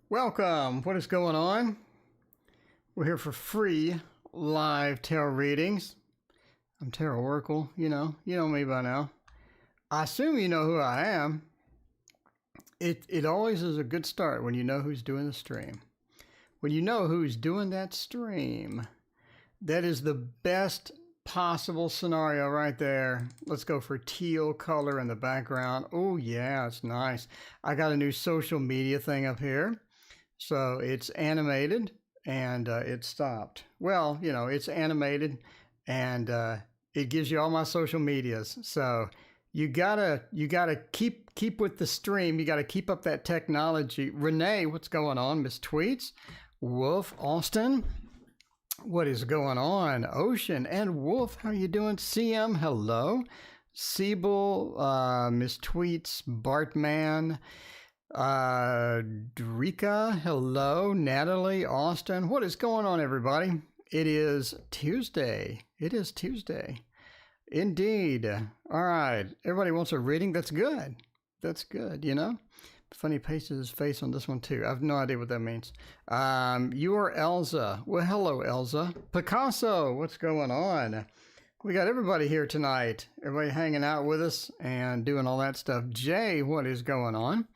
Welcome. What is going on? We're here for free live tarot readings. I'm Tarot Oracle. You know me by now. I assume you know who I am. It always is a good start when you know who's doing the stream. When you know who's doing that stream, that is the best possible scenario right there. Let's go for teal color in the background. Oh yeah, it's nice. I got a new social media thing up here. So it's animated and it stopped. Well, it's animated and it gives you all my social medias. So you gotta keep with the stream. You gotta keep up that technology. Renee, what's going on? Miss Tweets, Wolf, Austin, what is going on? Ocean and Wolf, how you doing? CM, hello. Siebel, Miss Tweets, Bartman. Drika, hello. Natalie, Austin, what is going on, everybody? It is Tuesday. Indeed. All right, everybody wants a reading. That's good. Funny pasted his face on this one too. I have no idea what that means. You are Elza. Well, hello, Elza. Picasso, what's going on? We got everybody here tonight. Everybody hanging out with us and doing all that stuff. Jay, what is going on?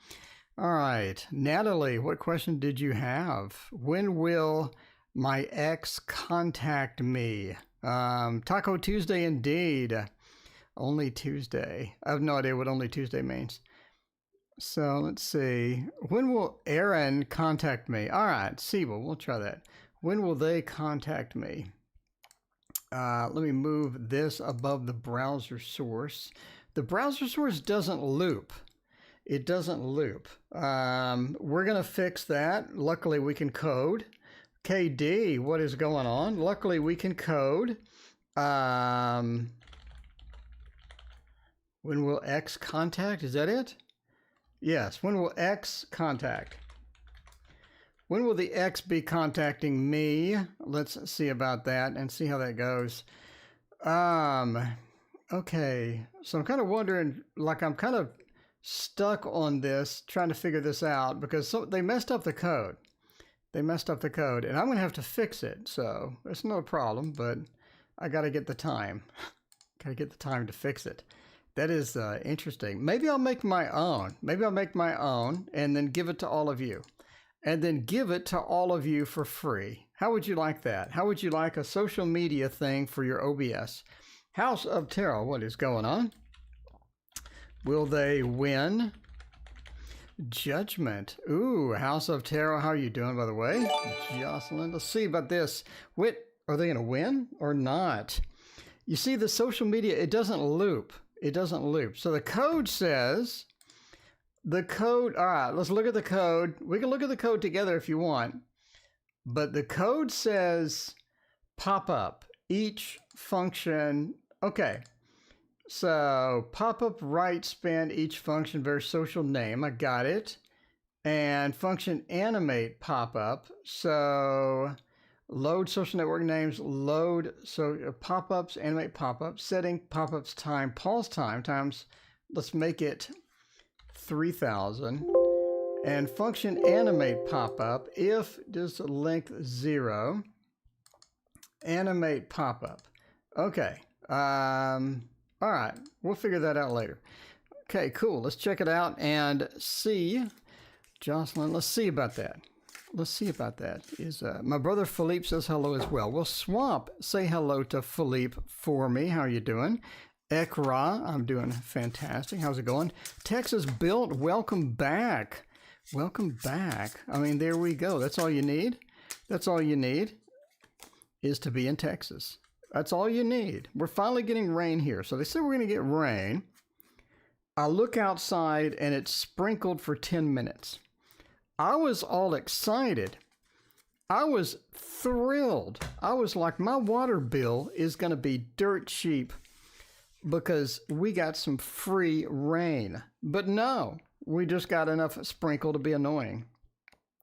All right, Natalie, what question did you have? When will my ex contact me? Taco Tuesday, indeed. Only Tuesday. I have no idea what only Tuesday means. So let's see. When will Aaron contact me? All right, Siebel, we'll try that. When will they contact me? Let me move this above the browser source. The browser source doesn't loop. It doesn't loop. We're going to fix that. Luckily, we can code. KD, what is going on? Luckily, we can code. When will X contact? Is that it? Yes. When will X contact? When will the X be contacting me? Let's see about that and see how that goes. Okay. So I'm kind of wondering, I'm kind of stuck on this, trying to figure this out because they messed up the code. And I'm going to have to fix it. So it's no problem, but I got to get the time. To fix it. That is interesting. Maybe I'll make my own. And then give it to all of you. For free. How would you like that? How would you like a social media thing for your OBS? House of Tarot, what is going on? Will they win? Judgment. Ooh, House of Tarot. How are you doing, by the way? Jocelyn, let's see about this. Are they going to win or not? You see, the social media, it doesn't loop. So the code says, all right, let's look at the code. We can look at the code together if you want. But the code says pop up each function. Okay. So pop-up right span each function very social name. I got it. And function animate pop-up. So load social network names, load pop-ups, animate pop-ups, setting pop-ups time, pause time times, let's make it 3000. And function animate pop-up if just length 0. Animate pop-up. Okay. All right, we'll figure that out later. Okay, cool. Let's check it out and see. Jocelyn, let's see about that. My brother Philippe says hello as well. Well, Swamp, say hello to Philippe for me. How are you doing? Ekra, I'm doing fantastic. How's it going? Texas Built, welcome back. I mean, there we go. That's all you need is to be in Texas. That's all you need. We're finally getting rain here. So they said we're going to get rain. I look outside and it's sprinkled for 10 minutes. I was all excited. I was thrilled. I was like, my water bill is going to be dirt cheap because we got some free rain. But no, we just got enough sprinkle to be annoying.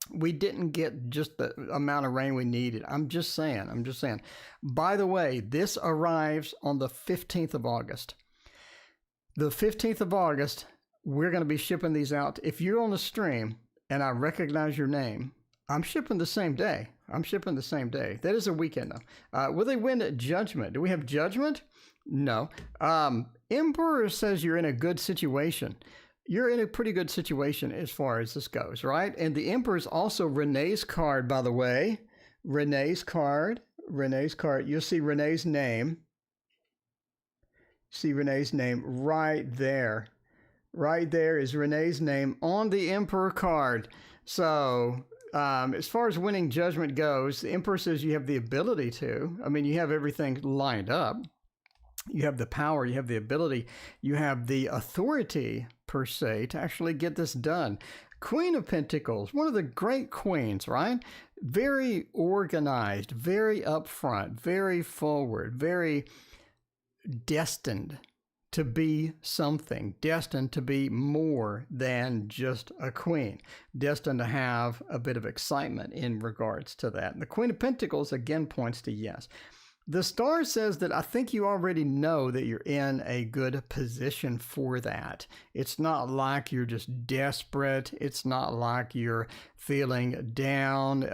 We didn't get just the amount of rain we needed. I'm just saying. By the way, this arrives on the 15th of August. The 15th of August, we're going to be shipping these out. If you're on the stream, and I recognize your name, I'm shipping the same day. I'm shipping the same day. That is a weekend, though. Will they win at judgment? Do we have judgment? No. Emperor says you're in a good situation. You're in a pretty good situation as far as this goes, right? And the Emperor is also Renee's card, by the way. Renee's card. Renee's card. You'll see Renee's name. See Renee's name right there. Right there is Renee's name on the Emperor card. So as far as winning judgment goes, the Emperor says you have the ability to. I mean, you have everything lined up. You have the power, you have the ability, you have the authority, per se, to actually get this done. Queen of Pentacles, one of the great queens, right? Very organized, very upfront, very forward, very destined to be something, destined to be more than just a queen, destined to have a bit of excitement in regards to that. And the Queen of Pentacles, again, points to yes. The star says that I think you already know that you're in a good position for that. It's not like you're just desperate. It's not like you're feeling down.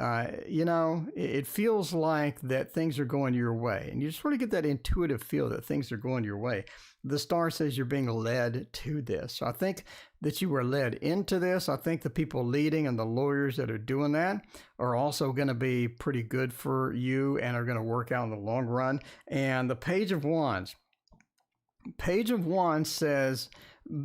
It feels like that things are going your way. And you sort of get that intuitive feel that things are going your way. The star says you're being led to this. So I think that you were led into this. I think the people leading and the lawyers that are doing that are also going to be pretty good for you and are going to work out in the long run. And the Page of Wands. Page of Wands says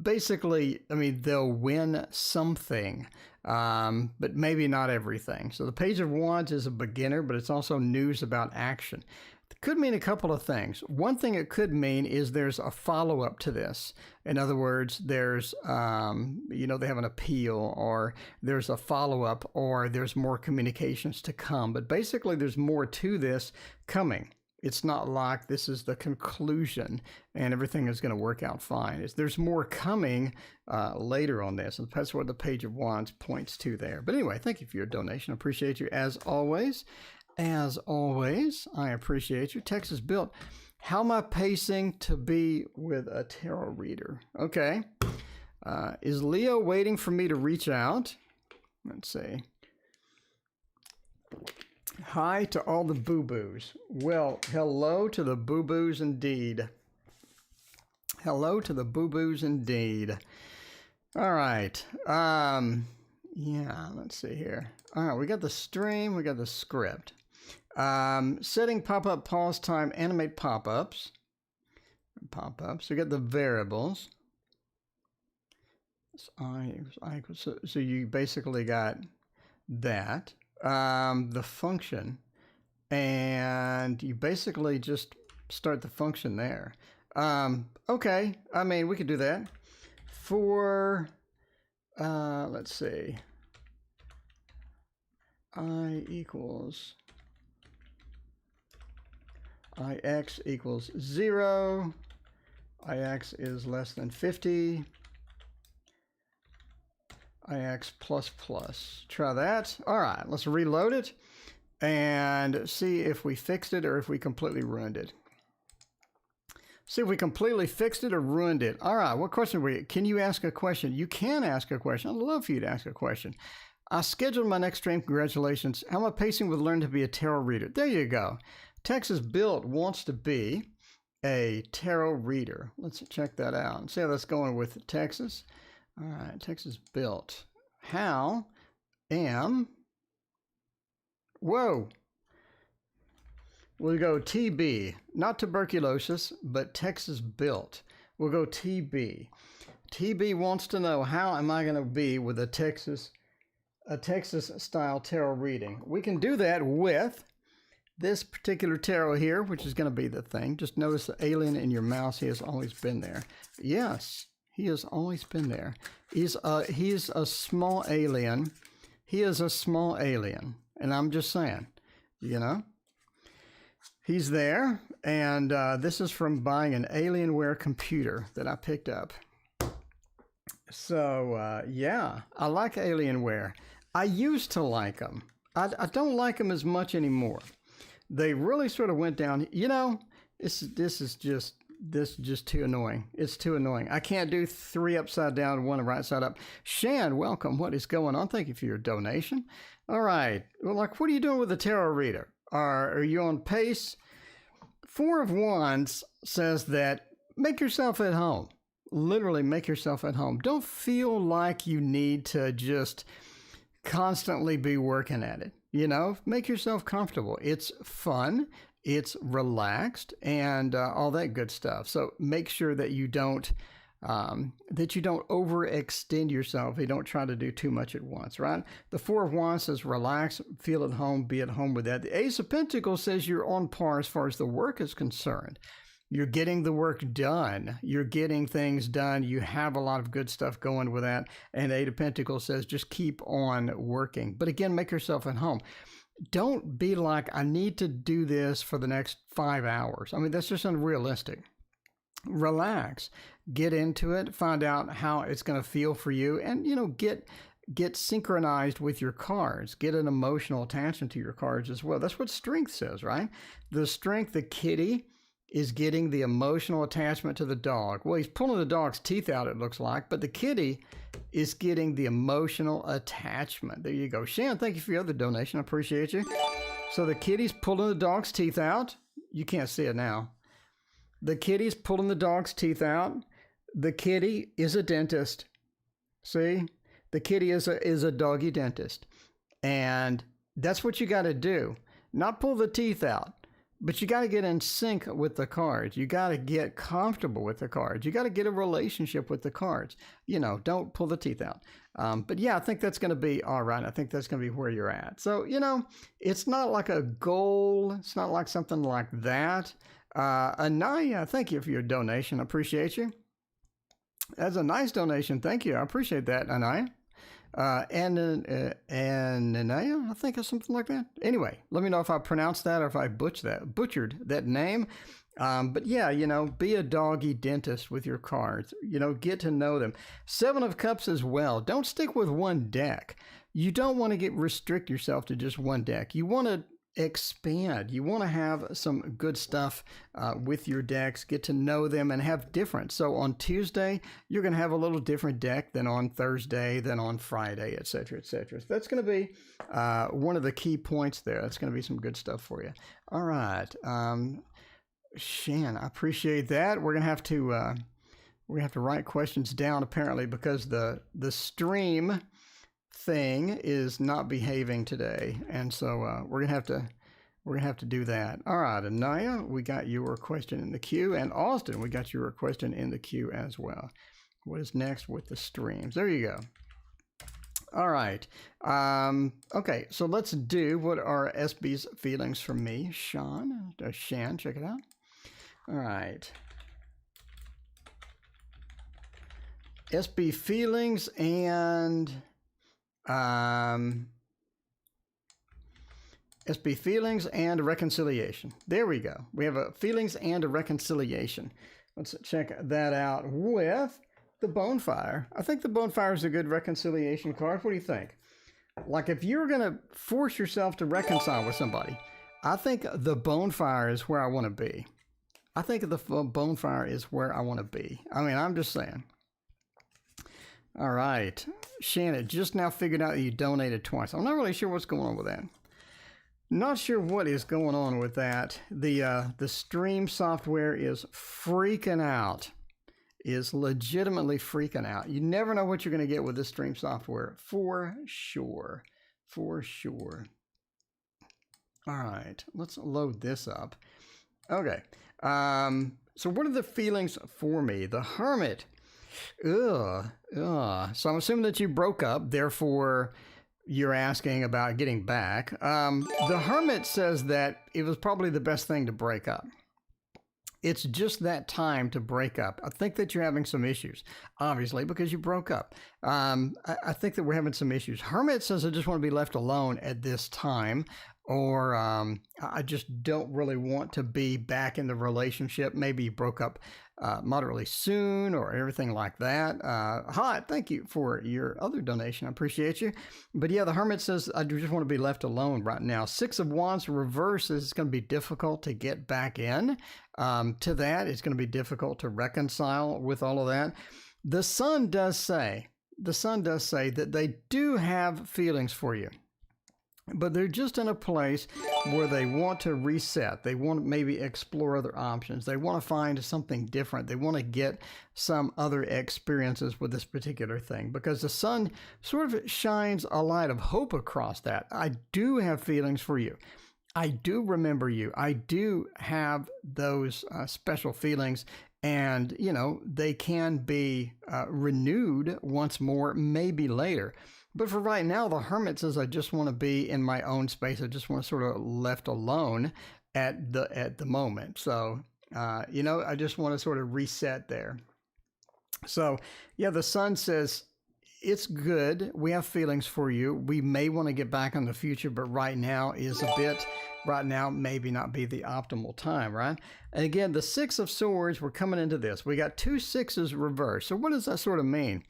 basically, I mean, they'll win something, but maybe not everything. So the Page of Wands is a beginner, but it's also news about action. It could mean a couple of things. One thing it could mean is there's a follow-up to this. In other words, there's, they have an appeal, or there's a follow-up, or there's more communications to come. But basically, there's more to this coming. It's not like this is the conclusion and everything is going to work out fine. There's more coming later on this. And that's what the Page of Wands points to there. But anyway, thank you for your donation. I appreciate you as always. As always, I appreciate you. Texas Built. How am I pacing to be with a tarot reader? Okay. Is Leo waiting for me to reach out? Let's see. Hi to all the boo-boos. Well, hello to the boo-boos indeed. Hello to the boo-boos indeed. All right. Yeah, let's see here. All right, we got the stream. We got the script. Setting pop-up pause time, animate pop-ups. Pop-ups. We got the variables. So you basically got that. The function. And you basically just start the function there. Okay. I mean, we could do that. For, let's see. Ix equals 0. Ix is less than 50. Ix plus plus. Try that. All right, let's reload it and see if we fixed it or if we completely ruined it. See if we completely fixed it or ruined it. All right, what question were you? Can you ask a question? You can ask a question. I'd love for you to ask a question. I scheduled my next stream. Congratulations. How am I pacing with learning to be a tarot reader? There you go. Texas Built wants to be a tarot reader. Let's check that out and see how that's going with Texas. All right, Texas Built. How am... Whoa. We'll go TB. Not tuberculosis, but Texas Built. We'll go TB. TB wants to know, how am I going to be with a Texas style tarot reading? We can do that with this particular tarot here, which is going to be the thing. Just notice the alien in your mouse. He has always been there. Yes, he has always been there. He's a small alien. He is a small alien. And I'm just saying, he's there. And this is from buying an Alienware computer that I picked up. So, yeah, I like Alienware. I used to like them. I don't like them as much anymore. They really sort of went down. This is just this is just too annoying. It's too annoying. I can't do 3 upside down, 1 right side up. Shan, welcome. What is going on? Thank you for your donation. All right. Well, like, what are you doing with the tarot reader? Are you on pace? 4 of Wands says that make yourself at home. Literally make yourself at home. Don't feel like you need to just constantly be working at it. You know, make yourself comfortable. It's fun. It's relaxed and all that good stuff. So make sure that you don't overextend yourself. You don't try to do too much at once, right? The 4 of Wands says relax, feel at home, be at home with that. The Ace of Pentacles says you're on par as far as the work is concerned. You're getting the work done. You're getting things done. You have a lot of good stuff going with that. And the 8 of Pentacles says just keep on working. But again, make yourself at home. Don't be like, I need to do this for the next 5 hours. I mean, that's just unrealistic. Relax, get into it, find out how it's going to feel for you, and, you know, get synchronized with your cards. Get an emotional attachment to your cards as well. That's what strength says, right? The strength, the kitty, is getting the emotional attachment to the dog. Well, he's pulling the dog's teeth out, it looks like, but the kitty is getting the emotional attachment. There you go. Shan, thank you for your other donation. I appreciate you. So the kitty's pulling the dog's teeth out. You can't see it now. The kitty's pulling the dog's teeth out. The kitty is a dentist. See? The kitty is a doggy dentist. And that's what you got to do. Not pull the teeth out. But you got to get in sync with the cards. You got to get comfortable with the cards. You got to get a relationship with the cards. You know, don't pull the teeth out. But yeah, I think that's going to be all right. I think that's going to be where you're at. So, you know, it's not like a goal. It's not like something like that. Anaya, thank you for your donation. I appreciate you. That's a nice donation. Thank you. I appreciate that, Anaya. And Anaya, I think, or something like that. Anyway, let me know if I pronounced that or if I butchered that name. But yeah, you know, be a doggy dentist with your cards. You know, get to know them. 7 of Cups as well. Don't stick with one deck. You don't want to restrict yourself to just one deck. You want to expand. You want to have some good stuff with your decks, get to know them and have different. So on Tuesday, you're going to have a little different deck than on Thursday, than on Friday, etc., etc. So that's going to be one of the key points there. That's going to be some good stuff for you. All right. Shan, I appreciate that. We're going to have to write questions down apparently because the stream thing is not behaving today, and so we're gonna have to do that. All right, Anaya, we got your question in the queue, and Austin, we got your question in the queue as well. What is next with the streams? There you go. All right. Okay, so let's do what are SB's feelings for me. Shan, check it out. All right. SB feelings and SB feelings and reconciliation. There we go. We have a feelings and a reconciliation. Let's check that out with the bonfire. I think the bonfire is a good reconciliation card. What do you think? Like if you're going to force yourself to reconcile with somebody, I think the bonfire is where I want to be. I think the bonfire is where I want to be. I mean, I'm just saying. All right. Shannon, just now figured out that you donated twice. I'm not really sure what's going on with that. Not sure what is going on with that. The stream software is freaking out. Is legitimately freaking out. You never know what you're going to get with this stream software. For sure. For sure. All right. Let's load this up. Okay. So what are the feelings for me? The Hermit. So I'm assuming that you broke up, therefore you're asking about getting back. The Hermit says that it was probably the best thing to break up. It's just that time to break up. I think that you're having some issues, obviously, because you broke up. I think that we're having some issues. Hermit says, I just want to be left alone at this time, or I just don't really want to be back in the relationship. Maybe you broke up moderately soon or everything like that. Hot, thank you for your other donation. I appreciate you. But yeah, the Hermit says, I just want to be left alone right now. 6 of Wands reverse is going to be difficult to get back in. to that. It's going to be difficult to reconcile with all of that. The sun does say that they do have feelings for you, but they're just in a place where they want to reset. They want to maybe explore other options. They want to find something different. They want to get some other experiences with this particular thing, because the sun sort of shines a light of hope across that. I do have feelings for you. I do remember you. I do have those special feelings, and, you know, they can be renewed once more, maybe later. But for right now, the hermit says, I just want to be in my own space. I just want to sort of left alone at the moment. So, you know, I just want to sort of reset there. So, yeah, the sun says, it's good. We have feelings for you. We may want to get back in the future, but right now maybe not be the optimal time, right? And again, the Six of Swords, we're coming into this. We got two sixes reversed. So what does that sort of mean?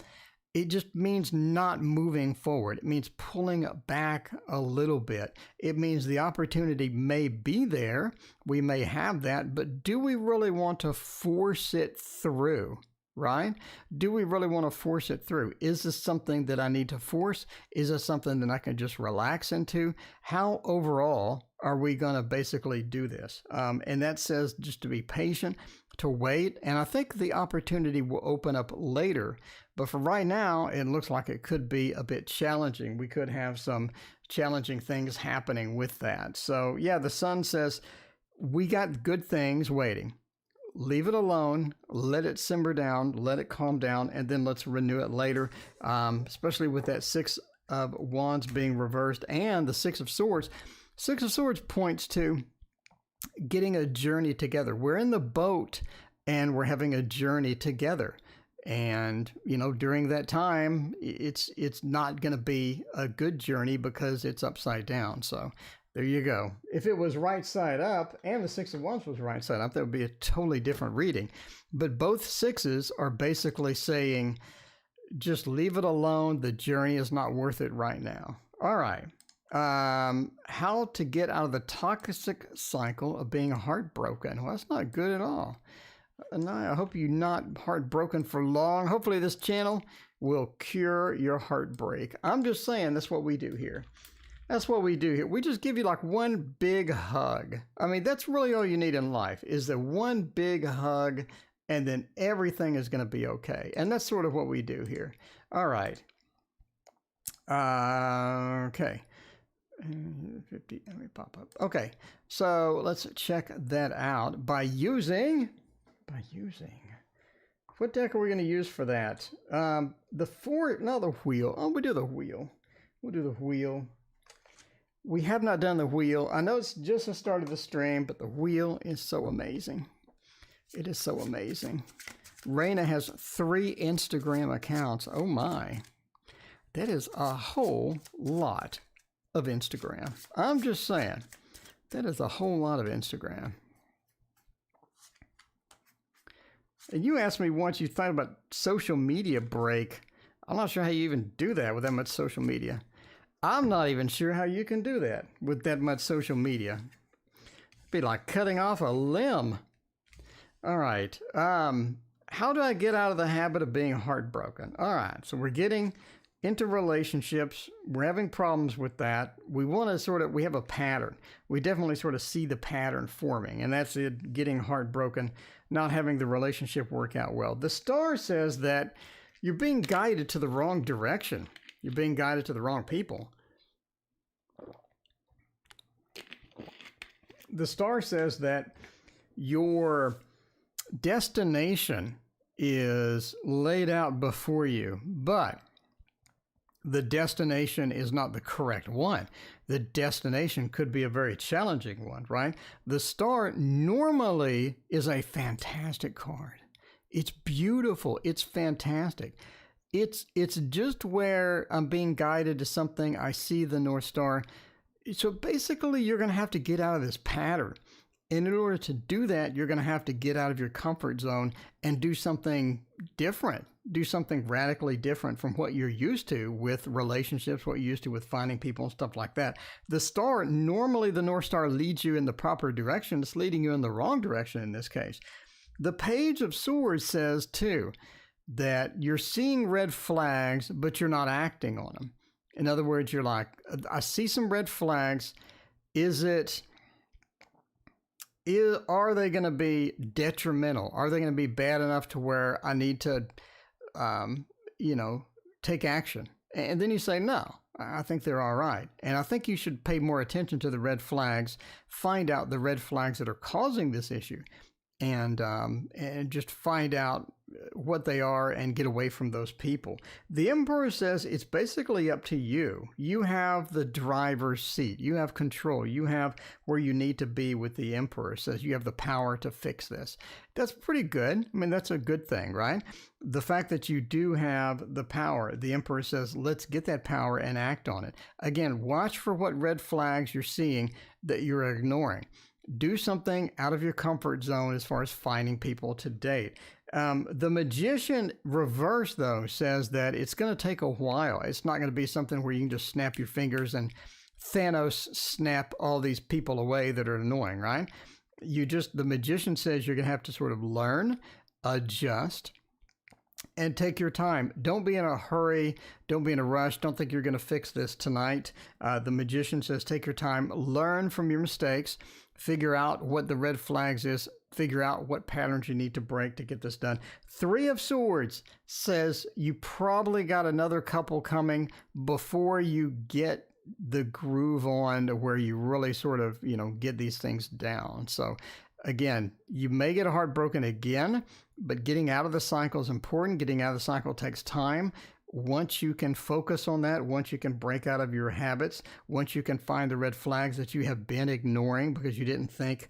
It just means not moving forward. It means pulling back a little bit. It means the opportunity may be there. We may have that, but do we really want to force it through? Right? Do we really want to force it through? Is this something that I need to force? Is this something that I can just relax into? How overall are we going to basically do this? And that says just to be patient, to wait. And I think the opportunity will open up later. But for right now, it looks like it could be a bit challenging. We could have some challenging things happening with that. So yeah, the sun says we got good things waiting. Leave it alone, let it simmer down, let it calm down, and then let's renew it later, especially with that Six of Wands being reversed and the Six of Swords. Six of Swords points to getting a journey together. We're in the boat and we're having a journey together. And, you know, during that time, it's not going to be a good journey because it's upside down. So there you go. If it was right side up and the Six of Wands was right side up, that would be a totally different reading. But both sixes are basically saying, just leave it alone. The journey is not worth it right now. All right. How to get out of the toxic cycle of being heartbroken. Well, that's not good at all. And I hope you're not heartbroken for long. Hopefully this channel will cure your heartbreak. I'm just saying that's what we do here. That's what we do here. We just give you like one big hug. I mean, that's really all you need in life, is the one big hug, and then everything is going to be okay. And that's sort of what we do here. All right. Okay. 50, let me pop up. Okay. So let's check that out by using, what deck are we going to use for that? The wheel. Oh, we do the wheel. We'll do the wheel. We have not done the wheel. I know it's just the start of the stream, but the wheel is so amazing. It is so amazing. Raina has 3 Instagram accounts. Oh my. That is a whole lot of Instagram. I'm just saying. That is a whole lot of Instagram. And you asked me once, you thought about social media break. I'm not sure how you even do that with that much social media. I'm not even sure how you can do that with that much social media. It'd be like cutting off a limb. All right. How do I get out of the habit of being heartbroken? All right. So we're getting into relationships. We're having problems with that. We want to we have a pattern. We definitely sort of see the pattern forming, and that's it, getting heartbroken, not having the relationship work out well. The star says that you're being guided to the wrong direction. You're being guided to the wrong people. The star says that your destination is laid out before you, but the destination is not the correct one. The destination could be a very challenging one, right? The star normally is a fantastic card. It's beautiful. It's fantastic. It's just where I'm being guided to something. I see the North Star. So basically, you're going to have to get out of this pattern. And in order to do that, you're going to have to get out of your comfort zone and do something different. do something radically different from what you're used to with relationships, what you're used to with finding people and stuff like that. The star, normally the North Star leads you in the proper direction. It's leading you in the wrong direction in this case. The Page of Swords says, too, that you're seeing red flags, but you're not acting on them. In other words, you're like, I see some red flags. Are they going to be detrimental? Are they going to be bad enough to where I need to, take action? And then you say, no, I think they're all right. And I think you should pay more attention to the red flags, find out the red flags that are causing this issue, and just find out what they are and get away from those people. The Emperor says it's basically up to you. You have the driver's seat. You have control. You have where you need to be with the Emperor. Says you have the power to fix this. That's pretty good. I mean, that's a good thing, right? The fact that you do have the power, the Emperor says, let's get that power and act on it. Again, watch for what red flags you're seeing that you're ignoring. Do something out of your comfort zone as far as finding people to date. The Magician reverse, though, says that it's going to take a while. It's not going to be something where you can just snap your fingers and Thanos snap all these people away that are annoying, right? The Magician says you're going to have to sort of learn, adjust, and take your time. Don't be in a hurry. Don't be in a rush. Don't think you're going to fix this tonight. The Magician says take your time, learn from your mistakes, figure out what the red flags is, figure out what patterns you need to break to get this done. Three of Swords says you probably got another couple coming before you get the groove on to where you really sort of, get these things down. So again, you may get a heart broken again, but getting out of the cycle is important. Getting out of the cycle takes time. Once you can focus on that, once you can break out of your habits, once you can find the red flags that you have been ignoring because you didn't think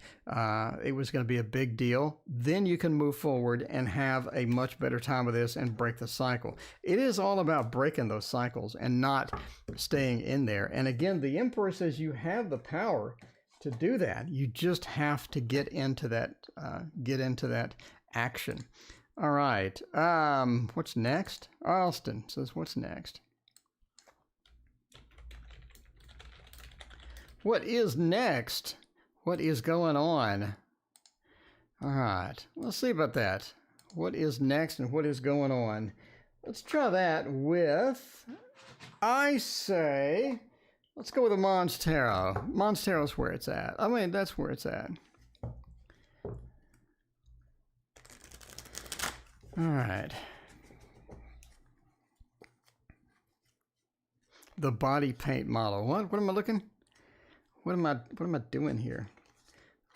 it was going to be a big deal, then you can move forward and have a much better time with this and break the cycle. It is all about breaking those cycles and not staying in there. And again, the Emperor says you have the power to do that. You just have to get into that action. All right. What's next? Austin says, what's next? What is next? What is going on? All right. Let's see about that. What is next and what is going on? Let's try that with, I say, let's go with a Mons Tarot. Mons Tarot is where it's at. I mean, that's where it's at. All right. The body paint model. What am I looking? What am I doing here?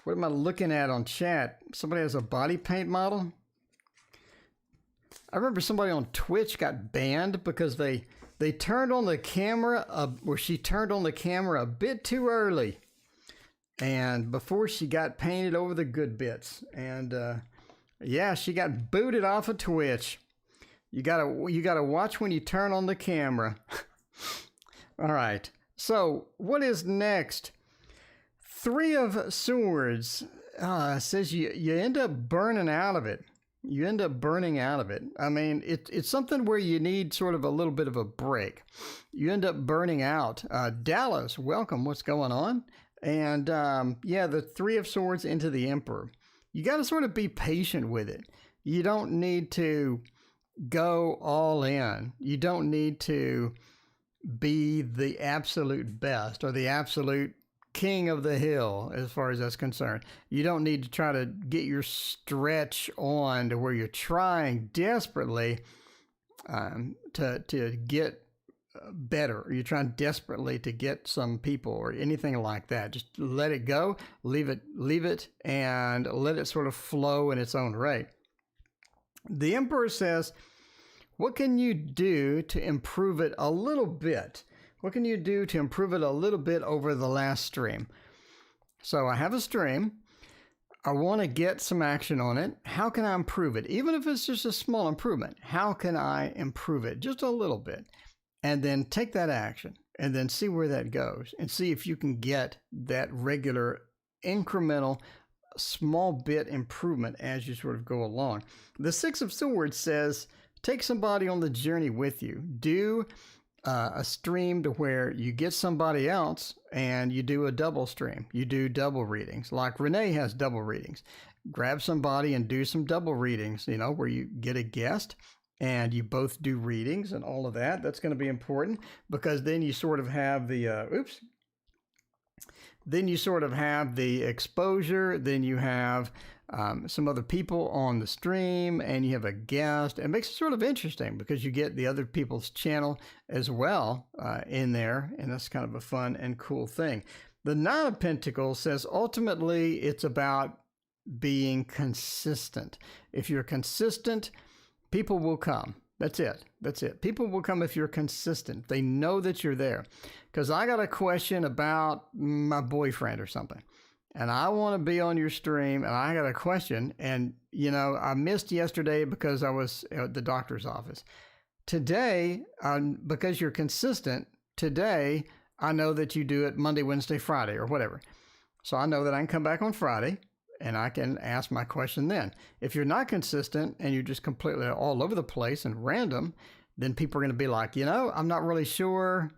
What am I looking at on chat? Somebody has a body paint model? I remember somebody on Twitch got banned because they turned on the camera, or she turned on the camera a bit too early. And before she got painted over the good bits. And yeah, she got booted off of Twitch. You gotta watch when you turn on the camera. All right. So what is next? Three of Swords says you end up burning out of it. You end up burning out of it. I mean, it's something where you need sort of a little bit of a break. You end up burning out. Dallas, welcome. What's going on? And yeah, the Three of Swords into the Emperor. You got to sort of be patient with it. You don't need to go all in. You don't need to be the absolute best or the absolute king of the hill as far as that's concerned. You don't need to try to get your stretch on to where you're trying desperately to get better, or you're trying desperately to get some people or anything like that. Just let it go, leave it, and let it sort of flow in its own rate. The Emperor says, what can you do to improve it a little bit? What can you do to improve it a little bit over the last stream? So I have a stream. I want to get some action on it. How can I improve it? Even if it's just a small improvement, how can I improve it just a little bit? And then take that action and then see where that goes and see if you can get that regular incremental small bit improvement as you sort of go along. The Six of Swords says take somebody on the journey with you. Do a stream to where you get somebody else and you do a double stream. You do double readings. Like Renee has double readings. Grab somebody and do some double readings, you know, where you get a guest and you both do readings and all of that. That's going to be important because then you sort of have the, then you sort of have the exposure. Then you have some other people on the stream and you have a guest. It makes it sort of interesting because you get the other people's channel as well in there. And that's kind of a fun and cool thing. The Nine of Pentacles says ultimately it's about being consistent. If you're consistent, people will come. That's it. That's it. People will come if you're consistent. They know that you're there. Because I got a question about my boyfriend or something. And I want to be on your stream. And I got a question. And, you know, I missed yesterday because I was at the doctor's office. Today, because you're consistent, today, I know that you do it Monday, Wednesday, Friday, or whatever. So I know that I can come back on Friday. And I can ask my question then. If you're not consistent and you're just completely all over the place and random, then people are going to be like, you know, I'm not really sure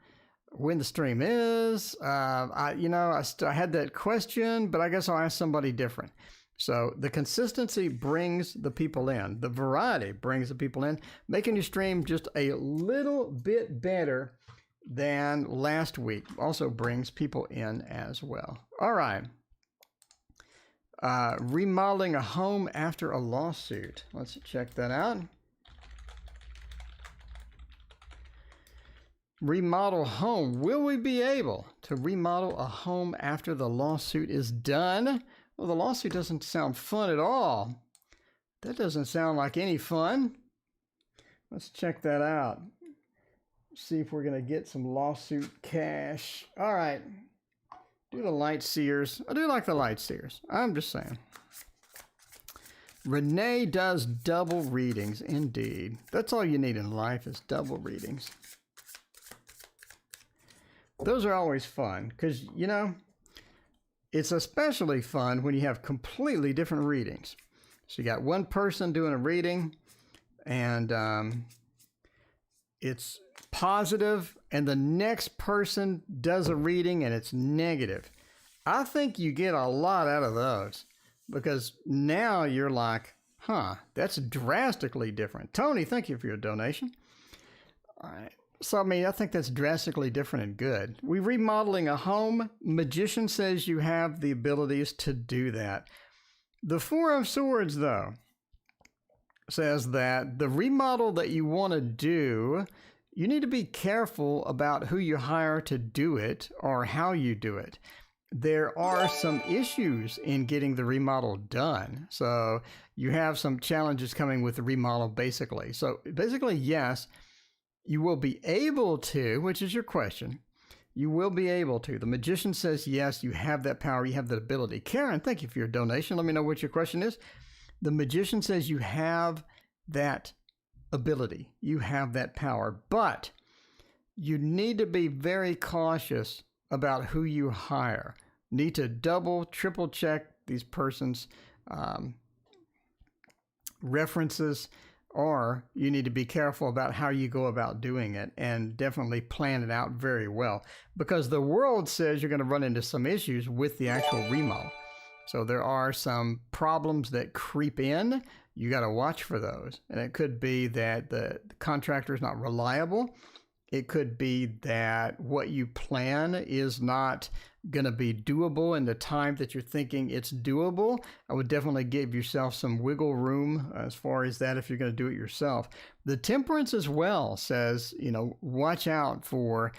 when the stream is. I had that question, but I guess I'll ask somebody different. So the consistency brings the people in. The variety brings the people in, making your stream just a little bit better than last week. Also brings people in as well. All right. Remodeling a home after a lawsuit. Let's check that out. Remodel home. Will we be able to remodel a home after the lawsuit is done? Well, the lawsuit doesn't sound fun at all. That doesn't sound like any fun. Let's check that out. See if we're going to get some lawsuit cash. All right. Do the light seers. I do like the light seers. I'm just saying. Renee does double readings, indeed. That's all you need in life is double readings. Those are always fun because, you know, it's especially fun when you have completely different readings. So you got one person doing a reading and it's positive and the next person does a reading and it's negative. I think you get a lot out of those because now you're like, huh, that's drastically different. Tony, thank you for your donation. All right. So, I mean, I think that's drastically different and good. We're remodeling a home. Magician says you have the abilities to do that. The Four of Swords, though, says that the remodel that you want to do, you need to be careful about who you hire to do it or how you do it. There are some issues in getting the remodel done. So you have some challenges coming with the remodel, basically. So basically, yes, you will be able to, which is your question. You will be able to. The Magician says, yes, you have that power. You have that ability. Karen, thank you for your donation. Let me know what your question is. The Magician says you have that ability. You have that power. But you need to be very cautious about who you hire. Need to double, triple check these persons' references, or you need to be careful about how you go about doing it and definitely plan it out very well because the world says you're going to run into some issues with the actual remodel. So there are some problems that creep in. You got to watch for those. And it could be that the contractor is not reliable. It could be that what you plan is not going to be doable in the time that you're thinking it's doable. I would definitely give yourself some wiggle room as far as that if you're going to do it yourself. The Temperance as well says, you know, watch out for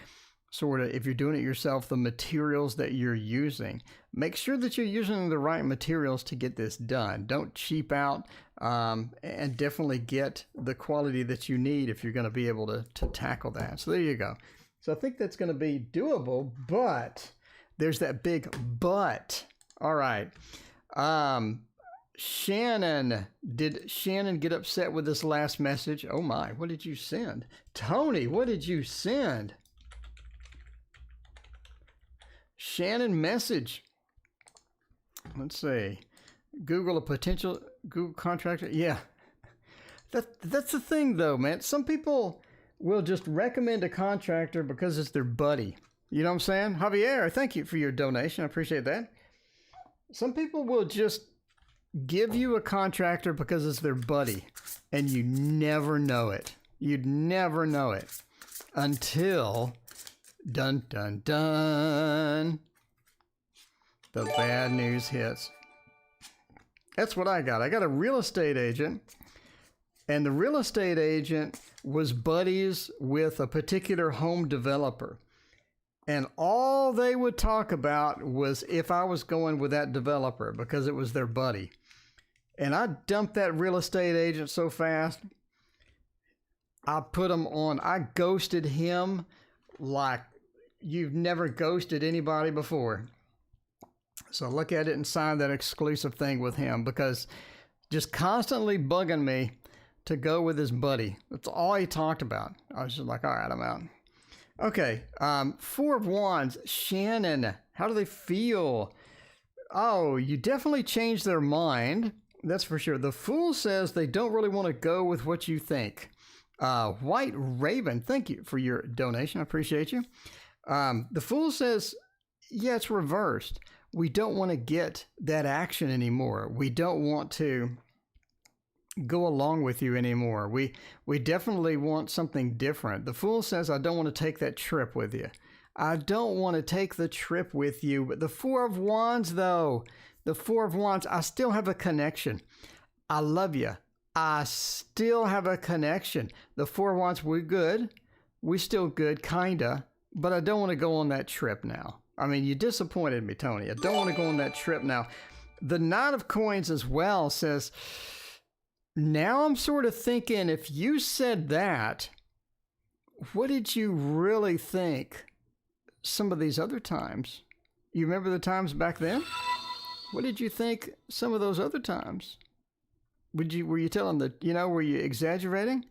sort of, if you're doing it yourself, the materials that you're using. Make sure that you're using the right materials to get this done. Don't cheap out and definitely get the quality that you need if you're going to be able to tackle that. So there you go. So I think that's going to be doable, but there's that big but. All right. Shannon, did Shannon get upset with this last message? Oh my, what did you send? Tony, what did you send? Shannon message. Let's see. Google a potential Google contractor. Yeah. That's the thing, though, man. Some people will just recommend a contractor because it's their buddy. You know what I'm saying? Javier, thank you for your donation. I appreciate that. Some people will just give you a contractor because it's their buddy, and you never know it. You'd never know it until dun dun dun, the bad news hits. That's what I got. I got a real estate agent, and the real estate agent was buddies with a particular home developer. And all they would talk about was if I was going with that developer because it was their buddy. And I dumped that real estate agent so fast. I put him on. I ghosted him like you've never ghosted anybody before. So look at it and sign that exclusive thing with him because just constantly bugging me to go with his buddy. That's all he talked about. I was just like, all right, I'm out. Okay, Four of Wands, Shannon, how do they feel? Oh, you definitely changed their mind. That's for sure. The Fool says they don't really want to go with what you think. White Raven, thank you for your donation. I appreciate you. The Fool says, yeah, it's reversed. We don't want to get that action anymore. We don't want to go along with you anymore. We definitely want something different. The Fool says, I don't want to take that trip with you. I don't want to take the trip with you. But the Four of Wands, though, the Four of Wands, I still have a connection. I love you. I still have a connection. The Four of Wands, we're good. We're still good, kinda. But I don't want to go on that trip now. I mean, you disappointed me, Tony. I don't want to go on that trip now. The Knight of Coins as well says, now I'm sort of thinking, if you said that, what did you really think some of these other times? You remember the times back then? What did you think some of those other times? Were you telling were you exaggerating?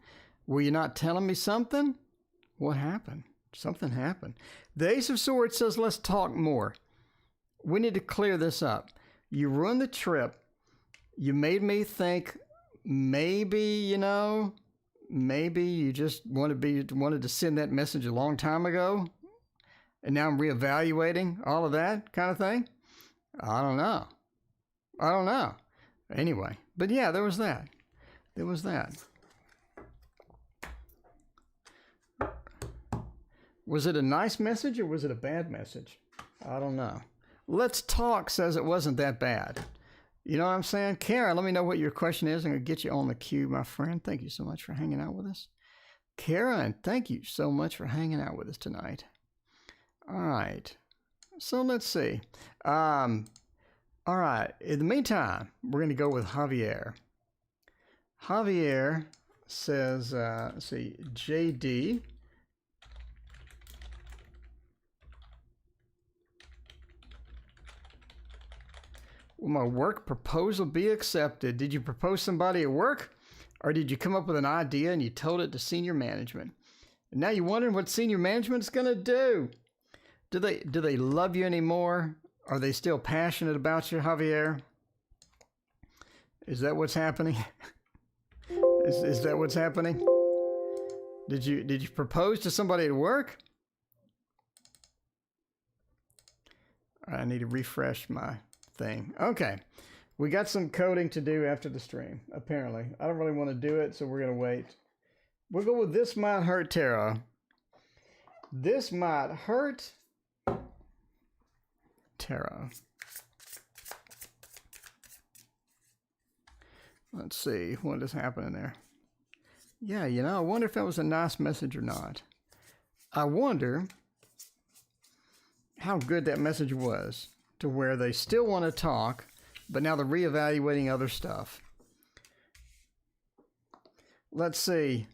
Were you not telling me something? What happened? Something happened. The Ace of Swords says, let's talk more. We need to clear this up. You ruined the trip. You made me think maybe you just wanted to send that message a long time ago, and now I'm reevaluating all of that kind of thing. I don't know. Anyway, but yeah, there was that. Was it a nice message or was it a bad message? I don't know. Let's Talk says it wasn't that bad. You know what I'm saying? Karen, let me know what your question is. I'm going to get you on the queue, my friend. Thank you so much for hanging out with us. Karen, thank you so much for hanging out with us tonight. All right. So let's see. All right. In the meantime, we're going to go with Javier. Javier says, let's see, JD. Will my work proposal be accepted? Did you propose somebody at work? Or did you come up with an idea and you told it to senior management? And now you're wondering what senior management's going to do. Do they love you anymore? Are they still passionate about you, Javier? Is that what's happening? Is that what's happening? Did you propose to somebody at work? I need to refresh my thing. Okay. We got some coding to do after the stream, apparently. I don't really want to do it, so we're going to wait. We'll go with This Might Hurt Tarot. This Might Hurt Tarot. Let's see what is happening there. Yeah, I wonder if that was a nice message or not. I wonder how good that message was to where they still want to talk, but now they're reevaluating other stuff. Let's see.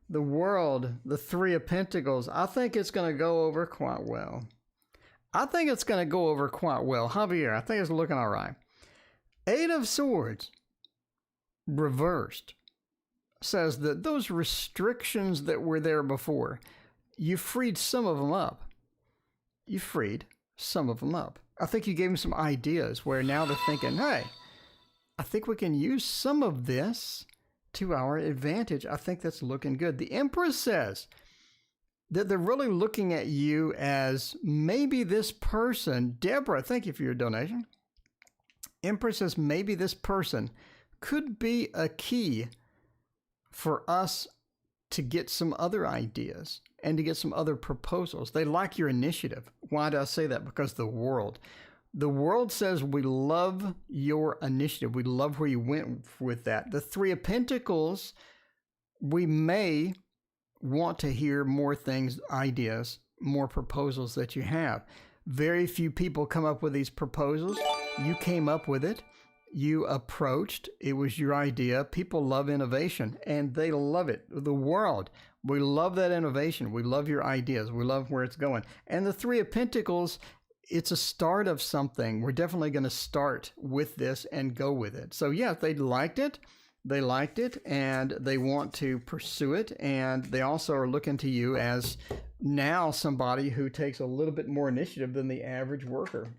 The World, the Three of Pentacles. I think it's going to go over quite well. Javier, I think it's looking all right. Eight of Swords, reversed, says that those restrictions that were there before, you freed some of them up. I think you gave them some ideas where now they're thinking, hey, I think we can use some of this to our advantage. I think that's looking good. The Empress says that they're really looking at you as maybe this person. Deborah, thank you for your donation. Empress says maybe this person could be a key for us to get some other ideas and to get some other proposals. They like your initiative. Why do I say that? Because the world says we love your initiative. We love where you went with that. The Three of Pentacles, we may want to hear more things, ideas, more proposals that you have. Very few people come up with these proposals. You came up with it. You approached. It was your idea. People love innovation, and they love it. The world, we love that innovation. We love your ideas. We love where it's going. And the Three of Pentacles, it's a start of something. We're definitely going to start with this and go with it. So yeah, they liked it. They liked it, and they want to pursue it. And they also are looking to you as now somebody who takes a little bit more initiative than the average worker.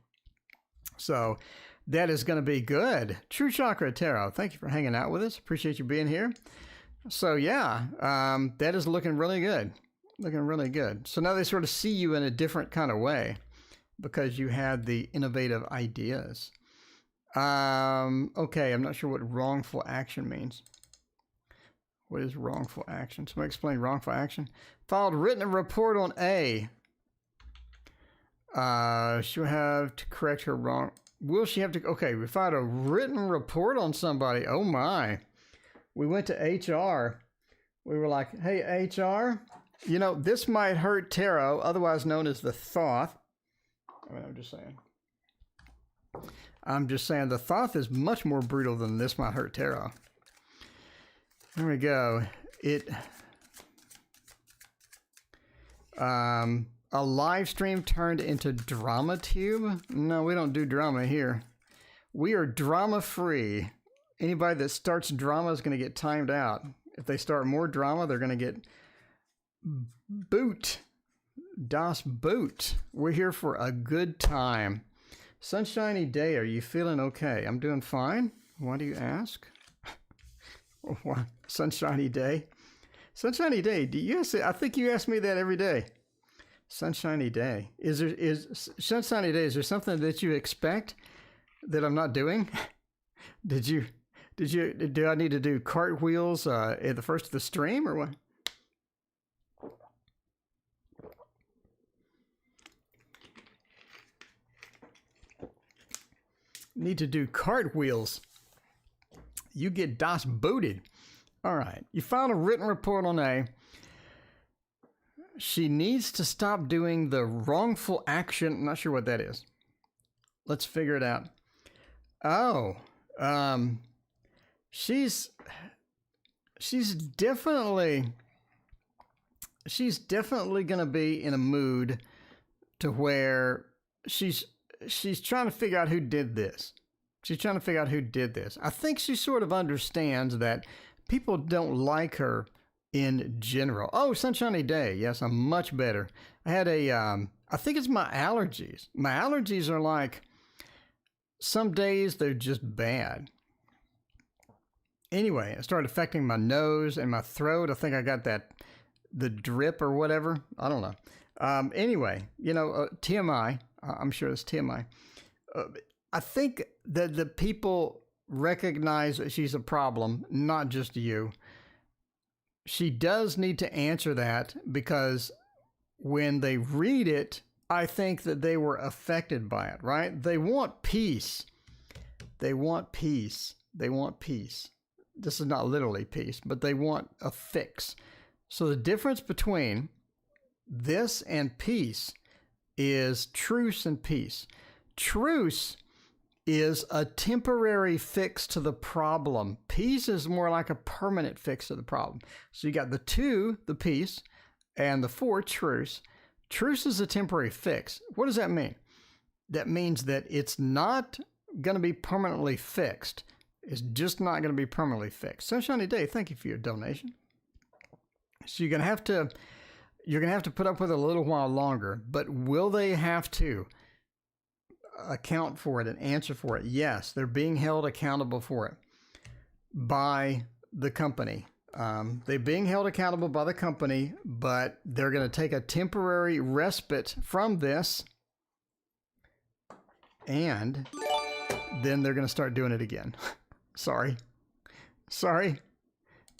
So that is going to be good. True Chakra Tarot, thank you for hanging out with us. Appreciate you being here. So yeah, that is looking really good. Looking really good. So now they sort of see you in a different kind of way because you had the innovative ideas. Okay, I'm not sure what wrongful action means. What is wrongful action? Somebody explain wrongful action. Filed written report on A. She'll have to correct her wrong. Will she have to? Okay, we filed a written report on somebody. Oh my. We went to HR. We were like, hey, HR, you know, this might hurt tarot, otherwise known as the Thoth. I mean, I'm just saying the Thoth is much more brutal than this might hurt tarot. There we go. A live stream turned into drama tube? No, we don't do drama here. We are drama free. Anybody that starts drama is going to get timed out. If they start more drama, they're going to get boot. Das Boot. We're here for a good time. Sunshiny day, are you feeling okay? I'm doing fine. Why do you ask? Sunshiny day? Sunshiny day, do you ask? I think you ask me that every day. Sunshiny day. Sunshiny day, is there something that you expect that I'm not doing? Do I need to do cartwheels at the first of the stream or what? Need to do cartwheels. You get Das booted. All right. You filed a written report on A. She needs to stop doing the wrongful action. I'm not sure what that is. Let's figure it out. Oh, she's definitely going to be in a mood to where she's trying to figure out who did this. She's trying to figure out who did this. I think she sort of understands that people don't like her in general. Oh, sunshiny day. Yes, I'm much better. I had I think it's my allergies. My allergies are like, some days they're just bad. Anyway, it started affecting my nose and my throat. I think I got the drip or whatever. I don't know. Anyway, TMI. I'm sure it's TMI. I think that the people recognize that she's a problem, not just you. She does need to answer that because when they read it, I think that they were affected by it, right? They want peace. They want peace. They want peace. This is not literally peace, but they want a fix. So the difference between this and peace is truce and peace. Truce is a temporary fix to the problem. Peace is more like a permanent fix to the problem. So you got the 2, the peace, and the 4, truce. Truce is a temporary fix. What does that mean? That means that it's not going to be permanently fixed. It's just not going to be permanently fixed. Sunshiny day, thank you for your donation. So you're going to have to put up with it a little while longer, but will they have to account for it and answer for it? Yes, they're being held accountable for it by the company. They're being held accountable by the company, but they're going to take a temporary respite from this, and then they're going to start doing it again. Sorry.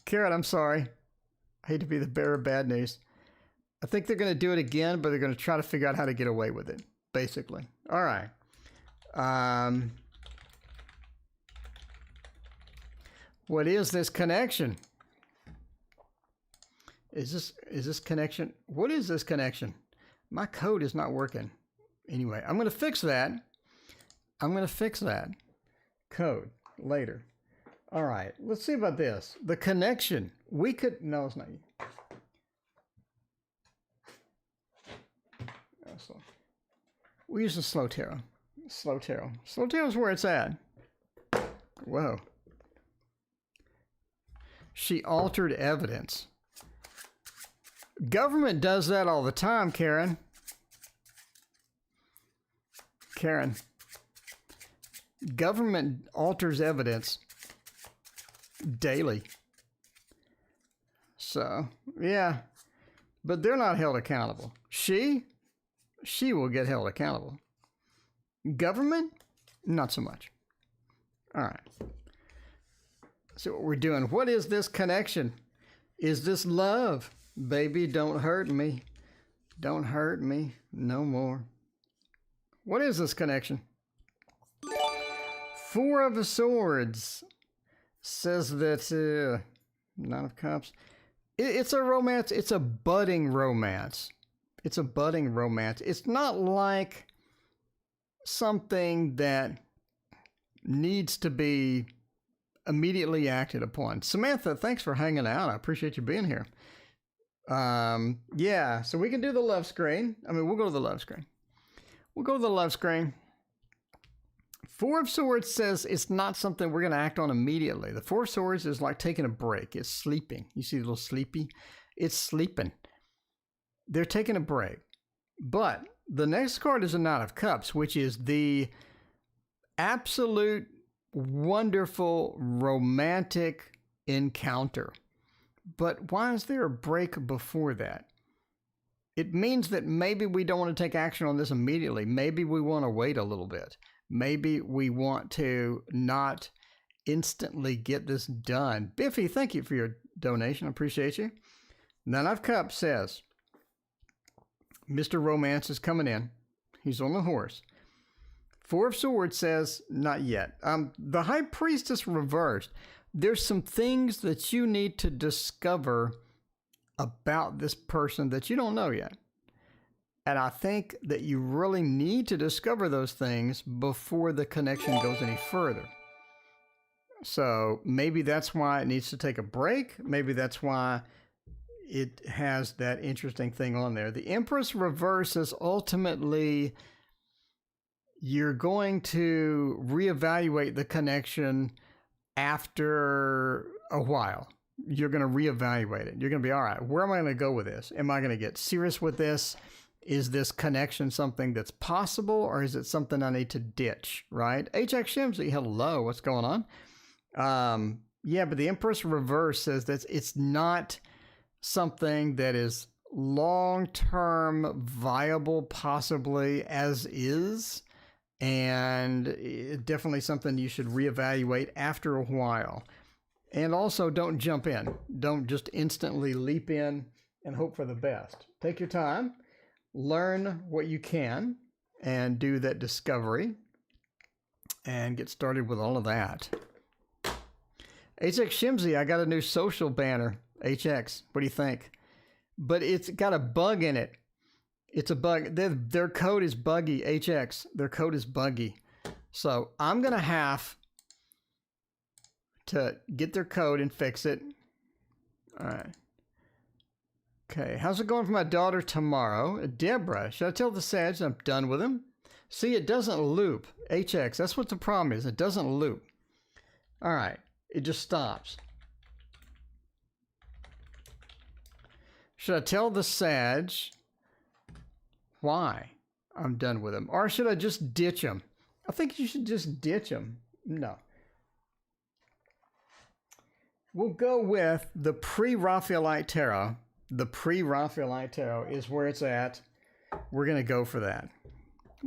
Carrot, I'm sorry. I hate to be the bearer of bad news. I think they're going to do it again, but they're going to try to figure out how to get away with it, basically. All right. What is this connection? Is this connection? What is this connection? My code is not working. Anyway, I'm going to fix that. Code later. All right, let's see about this. The connection. We could, no, it's not you. No, slow. We use the slow tarot. Slow tarot is where it's at. Whoa. She altered evidence. Government does that all the time, Karen. Government alters evidence daily. So, yeah. But they're not held accountable. She will get held accountable. Government, not so much. All right. So what we're doing, what is this connection? Is this love? Baby, don't hurt me. Don't hurt me no more. What is this connection? Four of Swords says that, Nine of Cups. It's a romance. It's a budding romance. It's not like something that needs to be immediately acted upon. Samantha, thanks for hanging out. I appreciate you being here. Yeah, so we can do the love screen. We'll go to the love screen. Four of Swords says it's not something we're going to act on immediately. The Four of Swords is like taking a break. It's sleeping. You see the little sleepy? It's sleeping. They're taking a break. But the next card is a Knight of Cups, which is the absolute wonderful romantic encounter. But why is there a break before that? It means that maybe we don't want to take action on this immediately. Maybe we want to wait a little bit. Maybe we want to not instantly get this done. Biffy, thank you for your donation. I appreciate you. Nine of Cups says, Mr. Romance is coming in. He's on the horse. Four of Swords says, not yet. The High Priestess reversed. There's some things that you need to discover about this person that you don't know yet. And I think that you really need to discover those things before the connection goes any further. So maybe that's why it needs to take a break. Maybe that's why it has that interesting thing on there. The Empress reverse is ultimately you're going to reevaluate the connection after a while. You're going to reevaluate it. You're going to be, all right, where am I going to go with this? Am I going to get serious with this? Is this connection something that's possible, or is it something I need to ditch, right? HX Shimsy, hello, what's going on? Yeah, but the Empress reverse says that it's not something that is long-term viable, possibly as is, and definitely something you should reevaluate after a while. And also, don't jump in. Don't just instantly leap in and hope for the best. Take your time, learn what you can, and do that discovery, and get started with all of that. HX Shimsy, I got a new social banner. HX, what do you think? But it's got a bug in it. It's a bug. Their code is buggy, HX. Their code is buggy. So I'm going to have to get their code and fix it. All right. Okay, how's it going for my daughter tomorrow? Deborah, should I tell the Sage I'm done with him? See, it doesn't loop. HX, that's what the problem is. It doesn't loop. All right, it just stops. Should I tell the Sage why I'm done with him? Or should I just ditch him? I think you should just ditch him. No. We'll go with the pre-Raphaelite tarot. The pre-Raphaelite tarot is where it's at. We're going to go for that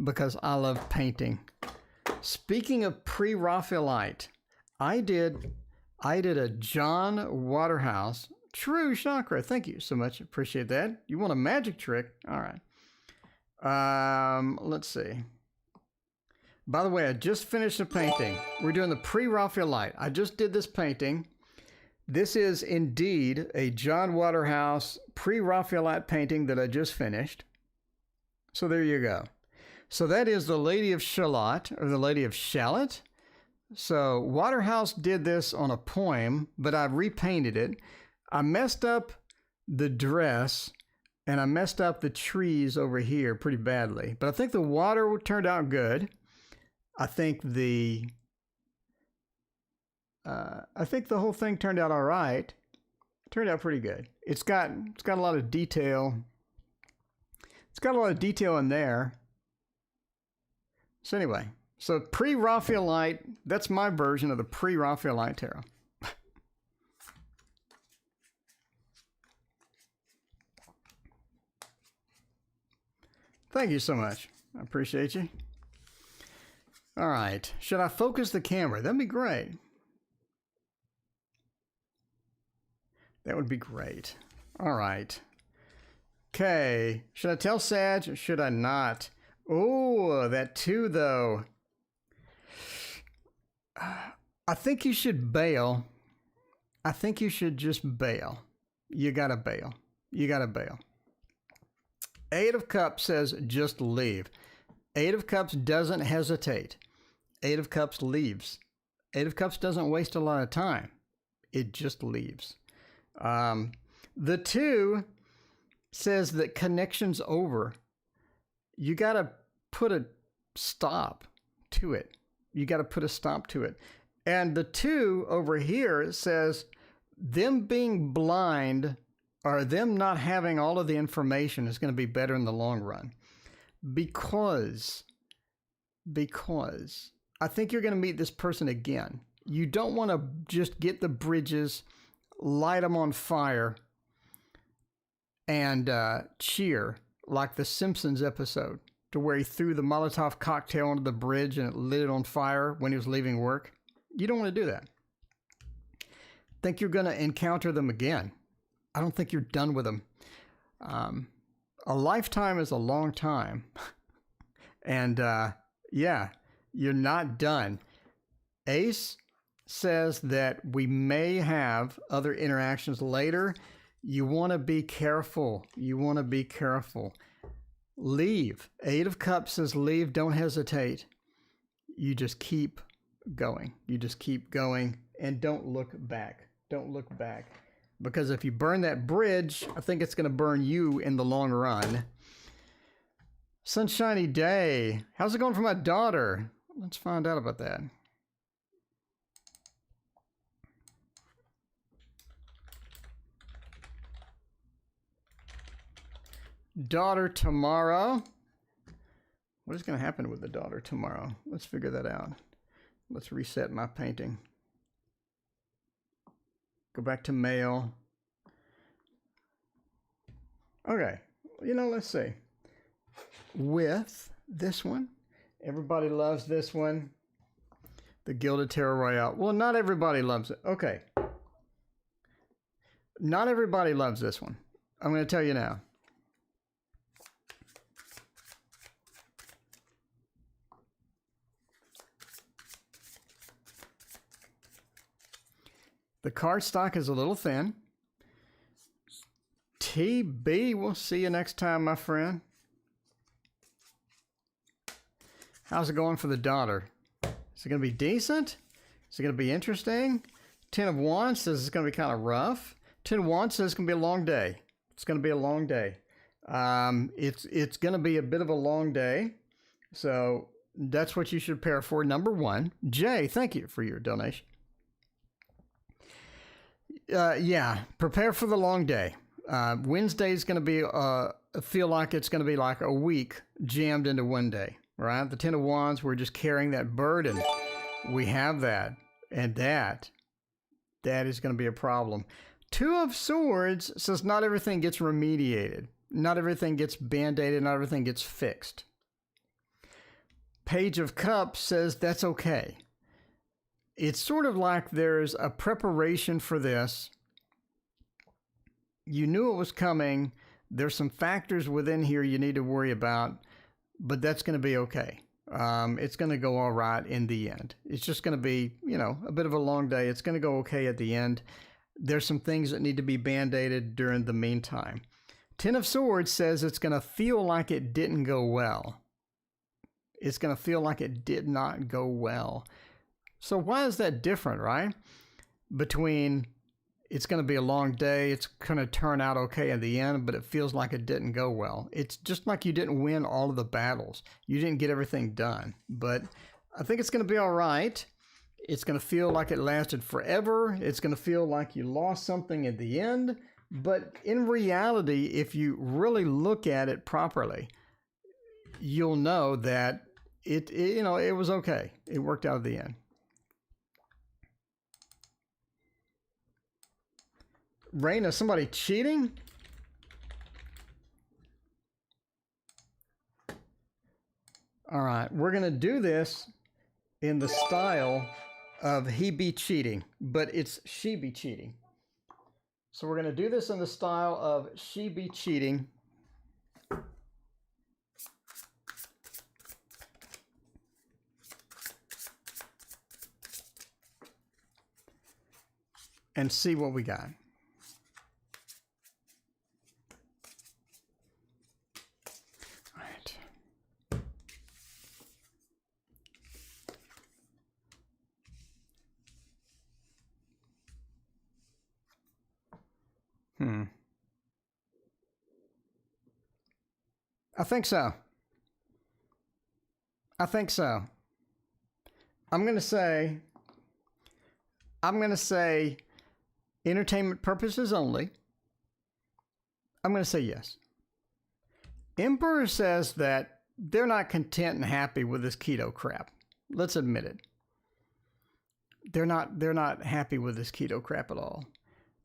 because I love painting. Speaking of pre-Raphaelite, I did a John Waterhouse True Chakra. Thank you so much. Appreciate that. You want a magic trick? All right. Let's see. By the way, I just finished a painting. We're doing the pre-Raphaelite. I just did this painting. This is indeed a John Waterhouse pre-Raphaelite painting that I just finished. So there you go. So that is the Lady of Shalott, or the Lady of Shalott. So Waterhouse did this on a poem, but I repainted it. I messed up the dress, and I messed up the trees over here pretty badly. But I think the water turned out good. I think the whole thing turned out all right. Turned out pretty good. It's got a lot of detail. It's got a lot of detail in there. So anyway, so pre-Raphaelite, that's my version of the pre-Raphaelite tarot. Thank you so much. I appreciate you. All right. Should I focus the camera? That'd be great. That would be great. All right. Okay. Should I tell Sag or should I not? Oh, that too, though. I think you should bail. I think you should just bail. You gotta bail. You gotta bail. Eight of Cups says just leave. Eight of Cups doesn't hesitate. Eight of Cups leaves. Eight of Cups doesn't waste a lot of time. It just leaves. The two says that connection's over. You got to put a stop to it. You got to put a stop to it. And the two over here says them being blind or them not having all of the information is going to be better in the long run. Because I think you're going to meet this person again. You don't want to just get the bridges, light them on fire, and cheer like the Simpsons episode to where he threw the Molotov cocktail onto the bridge and it lit it on fire when he was leaving work. You don't want to do that. Think you're going to encounter them again. I don't think you're done with them. A lifetime is a long time. And yeah, you're not done. Ace says that we may have other interactions later. You want to be careful. You want to be careful. Leave. Eight of Cups says leave. Don't hesitate. You just keep going. You just keep going and don't look back. Don't look back. Because if you burn that bridge, I think it's going to burn you in the long run. Sunshiny day. How's it going for my daughter? Let's find out about that. Daughter tomorrow. What is going to happen with the daughter tomorrow? Let's figure that out. Let's reset my painting. Go back to mail. Okay. You know, let's see. With this one. Everybody loves this one. The Gilded Tarot Royale. Well, not everybody loves it. Okay. Not everybody loves this one. I'm going to tell you now. The cardstock is a little thin. TB, we'll see you next time, my friend. How's it going for the daughter? Is it going to be decent? Is it going to be interesting? Ten of Wands says it's going to be kind of rough. Ten of Wands says it's going to be a long day. It's going to be a long day. It's going to be a bit of a long day. So that's what you should prepare for. Number one. Jay, thank you for your donation. Yeah, prepare for the long day. Wednesday is going to be, feel like it's going to be like a week jammed into one day, right? The Ten of Wands, we're just carrying that burden. We have that, and that That is going to be a problem. Two of Swords says not everything gets remediated. Not everything gets band-aided. Not everything gets fixed. Page of Cups says that's okay. It's sort of like there's a preparation for this. You knew it was coming. There's some factors within here you need to worry about, but that's going to be okay. It's going to go all right in the end. It's just going to be, a bit of a long day. It's going to go okay at the end. There's some things that need to be band-aided during the meantime. Ten of Swords says it's going to feel like it didn't go well. It's going to feel like it did not go well. So why is that different, right? Between it's going to be a long day, it's going to turn out okay in the end, but it feels like it didn't go well. It's just like you didn't win all of the battles. You didn't get everything done. But I think it's going to be all right. It's going to feel like it lasted forever. It's going to feel like you lost something at the end. But in reality, if you really look at it properly, you'll know that it was okay. It worked out at the end. Raina, somebody cheating? All right, we're going to do this in the style of he be cheating, but it's she be cheating. So we're going to do this in the style of she be cheating. And see what we got. I think so. I'm going to say entertainment purposes only. I'm going to say yes. Emperor says that they're not content and happy with this keto crap. Let's admit it. They're not happy with this keto crap at all.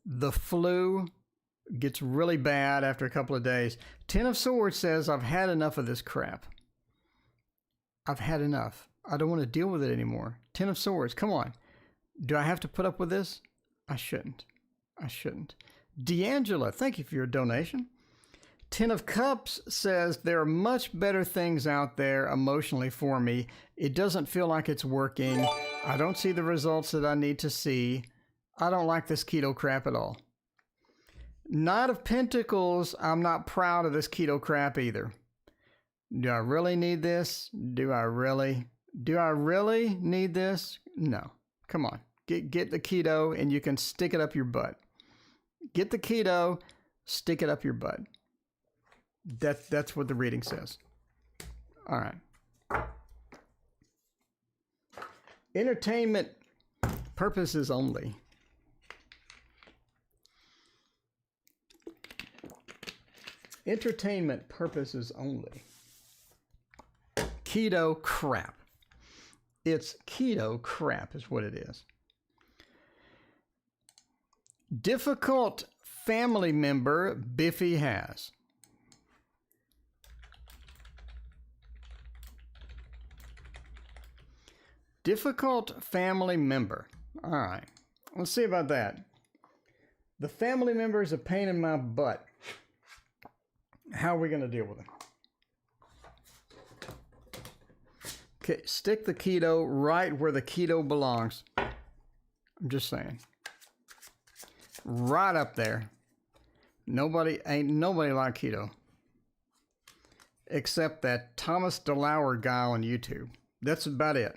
The flu gets really bad after a couple of days. Ten of Swords says, I've had enough of this crap. I've had enough. I don't want to deal with it anymore. Ten of Swords, come on. Do I have to put up with this? I shouldn't. D'Angela, thank you for your donation. Ten of Cups says, there are much better things out there emotionally for me. It doesn't feel like it's working. I don't see the results that I need to see. I don't like this keto crap at all. Knight of Pentacles, I'm not proud of this keto crap either. Do I really need this? Do I really need this? No. Come on. Get the keto and you can stick it up your butt. Get the keto, stick it up your butt. That's what the reading says. All right. Entertainment purposes only. Entertainment purposes only. Keto crap. It's keto crap is what it is. Difficult family member Biffy has. Difficult family member. All right. Let's see about that. The family member is a pain in my butt. How are we going to deal with it? Okay, stick the keto right where the keto belongs. I'm just saying. Right up there. Ain't nobody like keto. Except that Thomas DeLauer guy on YouTube. That's about it.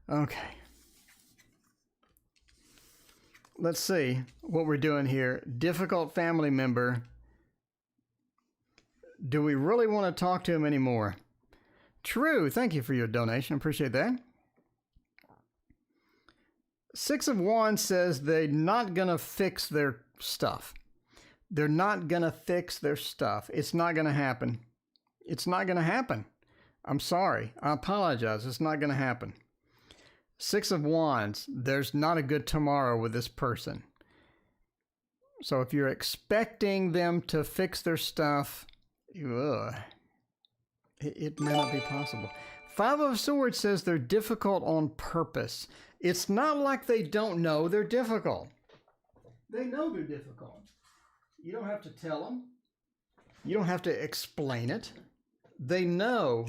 Okay. Let's see what we're doing here. Difficult family member. Do we really want to talk to him anymore? True. Thank you for your donation. Appreciate that. Six of Wands says they're not going to fix their stuff. They're not going to fix their stuff. It's not going to happen. It's not going to happen. I'm sorry. I apologize. It's not going to happen. Six of Wands, there's not a good tomorrow with this person. So if you're expecting them to fix their stuff, it may not be possible. Five of Swords says they're difficult on purpose. It's not like they don't know they're difficult. They know they're difficult. You don't have to tell them. You don't have to explain it. They know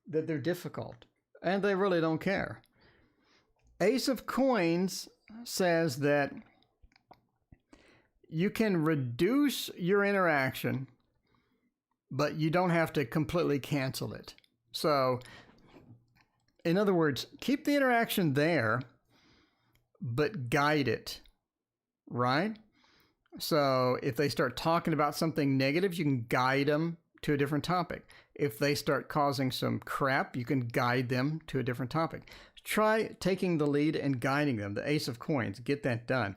that they're difficult, and they really don't care. Ace of Coins says that you can reduce your interaction, but you don't have to completely cancel it. So, in other words, keep the interaction there, but guide it, right? So, if they start talking about something negative, you can guide them to a different topic. If they start causing some crap, you can guide them to a different topic. Try taking the lead and guiding them. The Ace of Coins, get that done.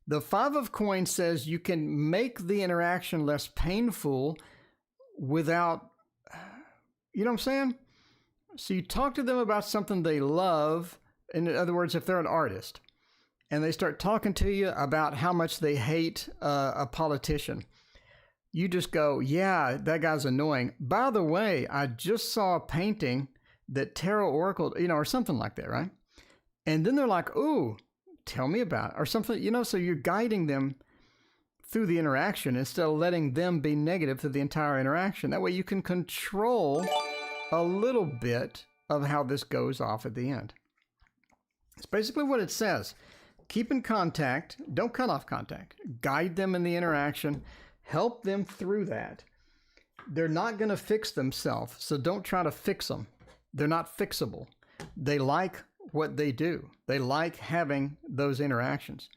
The Five of Coins says you can make the interaction less painful without, you know what I'm saying? So you talk to them about something they love. In other words, if they're an artist and they start talking to you about how much they hate a politician, you just go, yeah, that guy's annoying. By the way, I just saw a painting that Tarot Oracle, or something like that, right? And then they're like, ooh, tell me about it, or something, so you're guiding them through the interaction instead of letting them be negative through the entire interaction. That way you can control a little bit of how this goes off at the end. It's basically what it says. Keep in contact. Don't cut off contact. Guide them in the interaction. Help them through that. They're not going to fix themselves, so don't try to fix them. They're not fixable. They like what they do. They like having those interactions.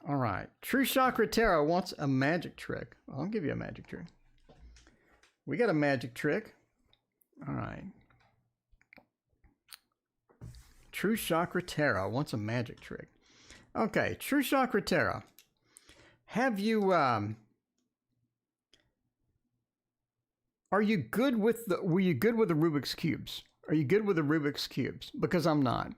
All right. True Chakra Tarot wants a magic trick. I'll give you a magic trick. We got a magic trick. All right. True Chakra Tarot wants a magic trick. Okay. True Chakra Tarot. Have you, are you good with were you good with the Rubik's Cubes? Are you good with the Rubik's Cubes? Because I'm not.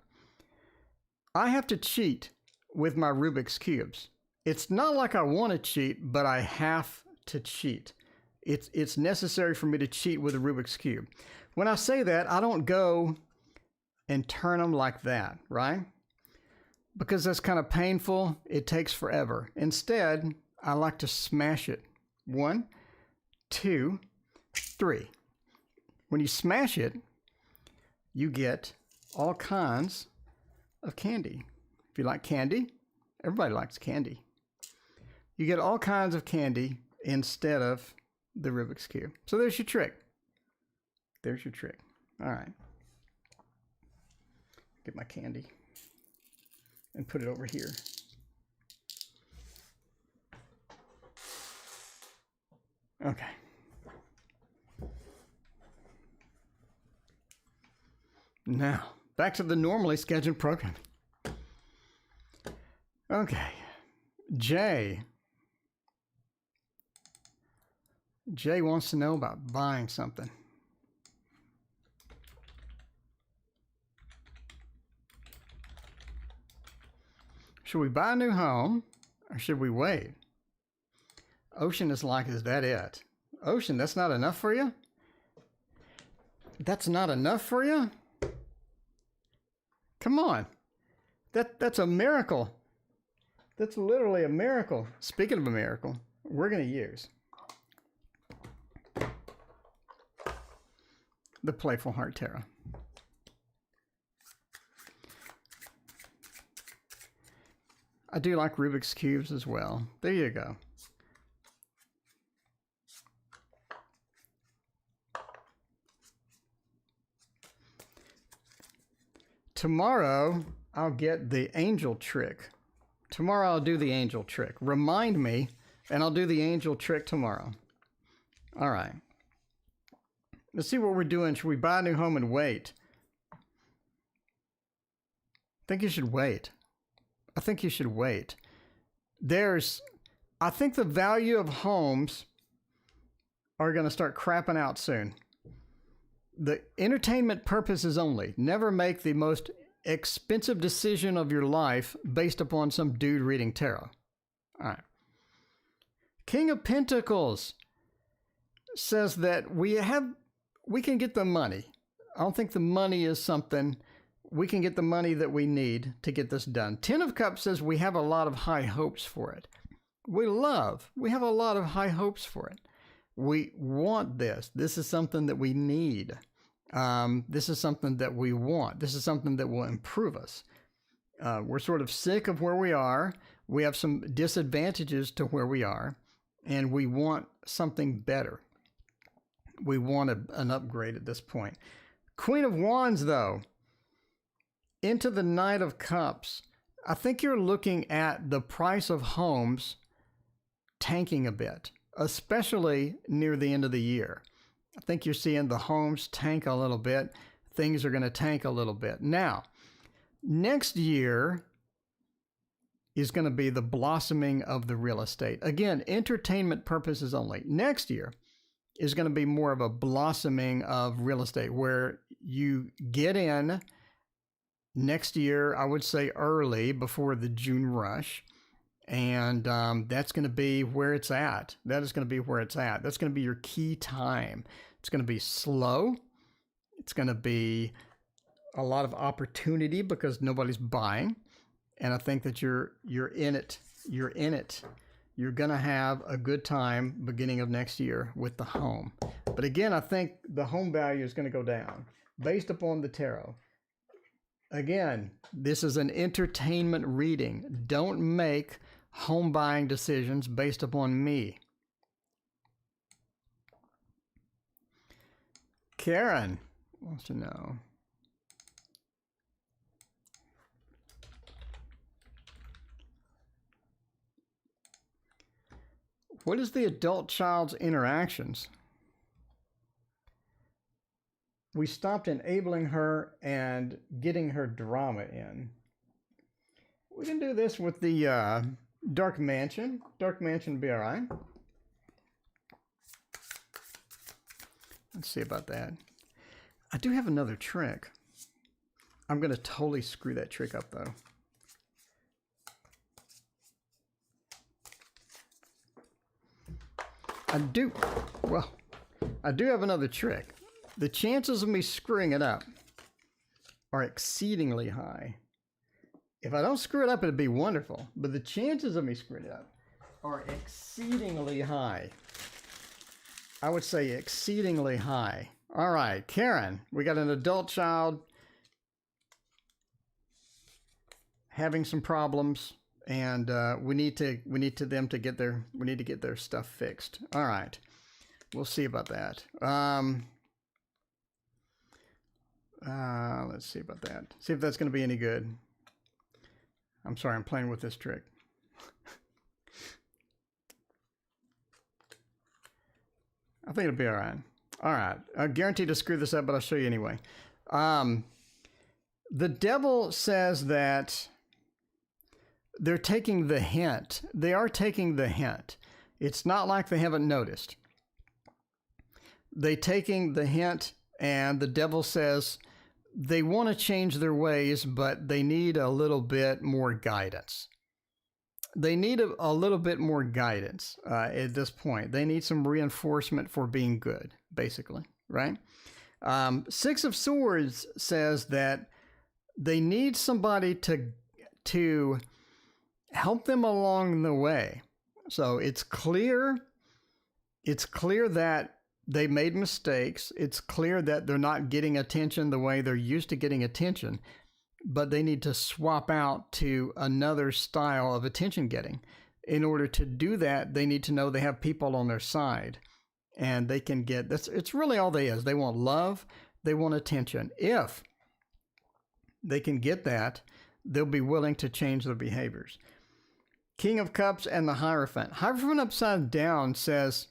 I have to cheat with my Rubik's Cubes. It's not like I want to cheat, but I have to cheat. It's necessary for me to cheat with a Rubik's Cube. When I say that, I don't go and turn them like that, right? Because that's kind of painful. It takes forever. Instead, I like to smash it. 1, 2, 3. When you smash it, you get all kinds of candy. If you like candy, everybody likes candy. You get all kinds of candy instead of the Rubik's Cube. So there's your trick. There's your trick. All right. Get my candy and put it over here. Okay. Now, back to the normally scheduled program. Okay. Jay wants to know about buying something. Should we buy a new home or should we wait? Ocean is like, is that it? Ocean, that's not enough for you? That's not enough for you? Come on. That's a miracle. That's literally a miracle. Speaking of a miracle, we're going to use the Playful Heart Tarot. I do like Rubik's Cubes as well. There you go. Tomorrow, I'll get the angel trick. Tomorrow, I'll do the angel trick. Remind me, and I'll do the angel trick tomorrow. All right. Let's see what we're doing. Should we buy a new home and wait? I think you should wait. I think you should wait. I think the value of homes are going to start crapping out soon. The entertainment purposes only. Never make the most expensive decision of your life based upon some dude reading tarot. All right. King of Pentacles says that we can get the money. I don't think the money is something. We can get the money that we need to get this done. Ten of Cups says we have a lot of high hopes for it. We have a lot of high hopes for it. We want this. This is something that we need. This is something that we want. This is something that will improve us. We're sort of sick of where we are. We have some disadvantages to where we are, and we want something better. We want an upgrade at this point. Queen of Wands, though, into the Knight of Cups. I think you're looking at the price of homes tanking a bit, especially near the end of the year. I think you're seeing the homes tank a little bit. Things are going to tank a little bit. Now, next year is going to be the blossoming of the real estate. Again, entertainment purposes only. Next year is going to be more of a blossoming of real estate where you get in next year, I would say early before the June rush. And that's going to be where it's at. That is going to be where it's at. That's going to be your key time. It's going to be slow. It's going to be a lot of opportunity because nobody's buying. And I think that you're in it. You're in it. You're going to have a good time beginning of next year with the home. But again, I think the home value is going to go down based upon the tarot. Again, this is an entertainment reading. Don't make home buying decisions based upon me. Karen wants to know. What is the adult child's interactions? We stopped enabling her and getting her drama in. We can do this with the Dark Mansion. Dark Mansion will be all right. Let's see about that. I do have another trick. I'm going to totally screw that trick up, though. I do have another trick. The chances of me screwing it up are exceedingly high. If I don't screw it up, it'd be wonderful. But the chances of me screwing it up are exceedingly high. I would say exceedingly high. All right, Karen, we got an adult child having some problems, and we need them to get their stuff fixed. All right, we'll see about that. Let's see about that. See if that's going to be any good. I'm sorry, I'm playing with this trick. I think it'll be all right. All right. I guarantee to screw this up, but I'll show you anyway. The devil says that they're taking the hint. They are taking the hint. It's not like they haven't noticed. They're taking the hint, and the devil says they want to change their ways, but they need a little bit more guidance. They need a little bit more guidance at this point. They need some reinforcement for being good, basically, right? Six of Swords says that they need somebody to help them along the way. So it's clear that they made mistakes. It's clear that they're not getting attention the way they're used to getting attention, but they need to swap out to another style of attention getting. In order to do that, they need to know they have people on their side, and they can get this. It's really all they is. They want love. They want attention. If they can get that, they'll be willing to change their behaviors. King of Cups and the Hierophant. Hierophant upside down says,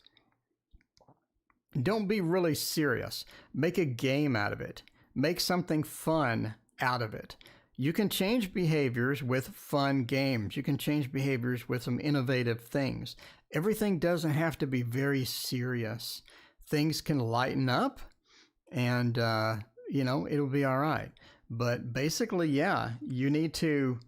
don't be really serious. Make a game out of it. Make something fun out of it. You can change behaviors with fun games. You can change behaviors with some innovative things. Everything doesn't have to be very serious. Things can lighten up, and it'll be all right. But basically, yeah, you need to,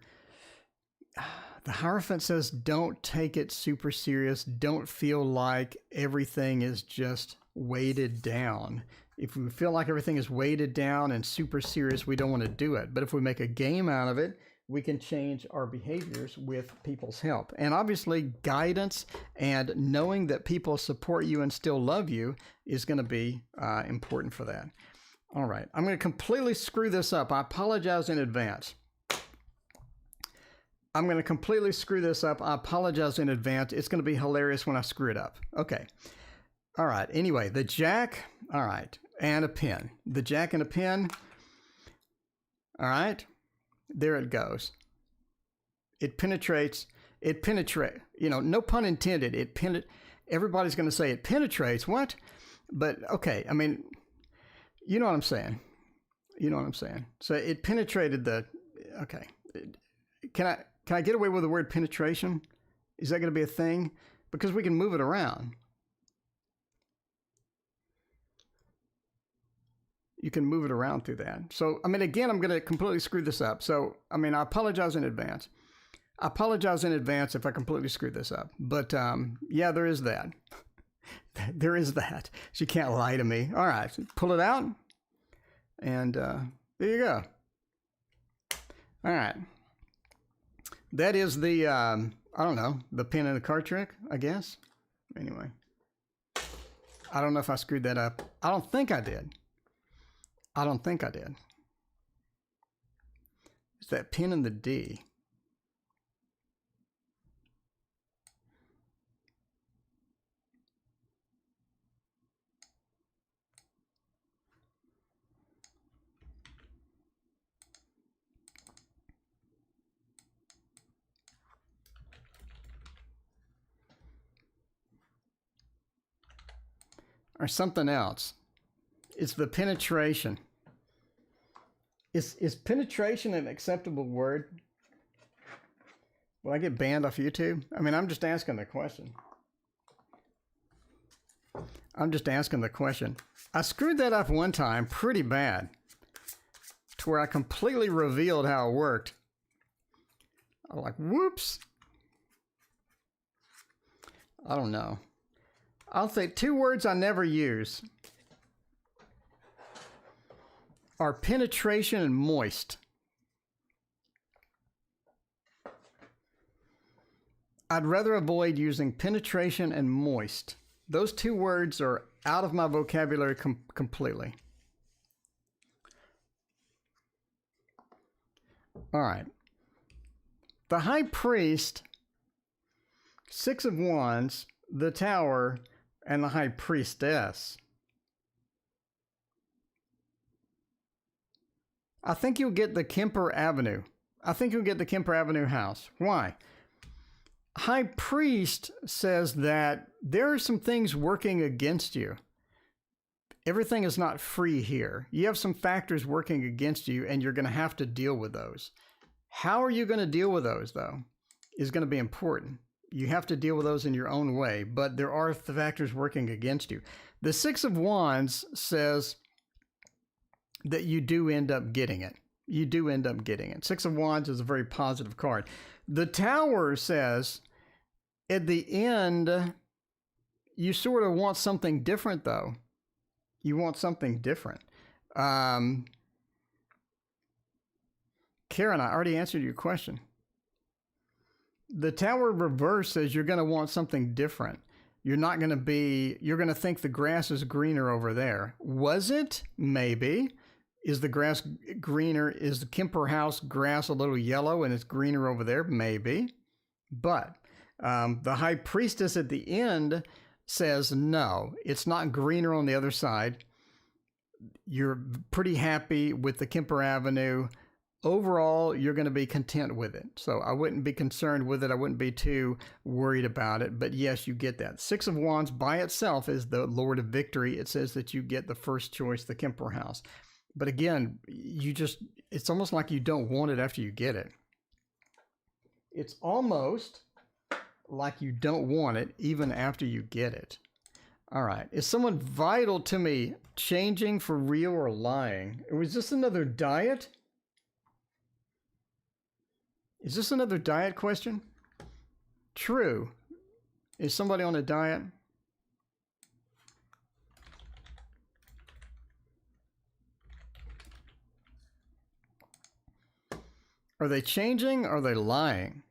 the Hierophant says, don't take it super serious. Don't feel like everything is just weighted down. If we feel like everything is weighted down and super serious, we don't want to do it. But if we make a game out of it, we can change our behaviors with people's help. And obviously, guidance and knowing that people support you and still love you is going to be important for that. All right, I'm going to completely screw this up. I apologize in advance. I'm going to completely screw this up. I apologize in advance. It's going to be hilarious when I screw it up. Okay. All right. Anyway, the jack. All right. And a pin. The jack and a pin. All right. There it goes. It penetrates. It penetrates. You know, no pun intended. Everybody's going to say it penetrates. What? But okay. I mean, you know what I'm saying. You know what I'm saying. So it penetrated the. Okay. Can I get away with the word penetration? Is that going to be a thing? Because we can move it around. You can move it around through that. So, I mean, again, I'm going to completely screw this up. So, I mean, I apologize in advance. I apologize in advance if I completely screw this up. But, yeah, there is that. There is that. She can't lie to me. All right, pull it out. And there you go. All right. That is the, I don't know, the pin in the card trick, I guess. Anyway. I don't know if I screwed that up. I don't think I did. I don't think I did. It's that pin in the D. Or something else. It's the penetration. Is penetration an acceptable word? Will I get banned off YouTube? I mean, I'm just asking the question. I'm just asking the question. I screwed that up one time pretty bad, to where I completely revealed how it worked. I'm like, whoops. I don't know. I'll say 2 words I never use are penetration and moist. I'd rather avoid using penetration and moist. Those 2 words are out of my vocabulary completely. All right. The High Priest, 6 of Wands, the Tower, and the High Priestess. I think you'll get the Kemper Avenue. I think you'll get the Kemper Avenue house. Why? High Priest says that there are some things working against you. Everything is not free here. You have some factors working against you, and you're going to have to deal with those. How are you going to deal with those, though, is going to be important. You have to deal with those in your own way, but there are factors working against you. The 6 of Wands says that you do end up getting it. You do end up getting it. 6 of Wands is a very positive card. The Tower says at the end, you sort of want something different, though. You want something different. Karen, I already answered your question. The Tower reverse says you're going to want something different. You're not going to be, you're going to think the grass is greener over there. Was it? Maybe. Is the grass greener? Is the Kemper house grass a little yellow and it's greener over there? Maybe. But the High Priestess at the end says, no, it's not greener on the other side. You're pretty happy with the Kemper Avenue. Overall, you're going to be content with it. So I wouldn't be concerned with it. I wouldn't be too worried about it. But yes, you get that. 6 of Wands by itself is the Lord of Victory. It says that you get the first choice, the Kemper house. But again, it's almost like you don't want it after you get it. It's almost like you don't want it even after you get it. All right. Is someone vital to me changing for real or lying? Was this another diet? Is this another diet question? True. Is somebody on a diet? Are they changing or are they lying?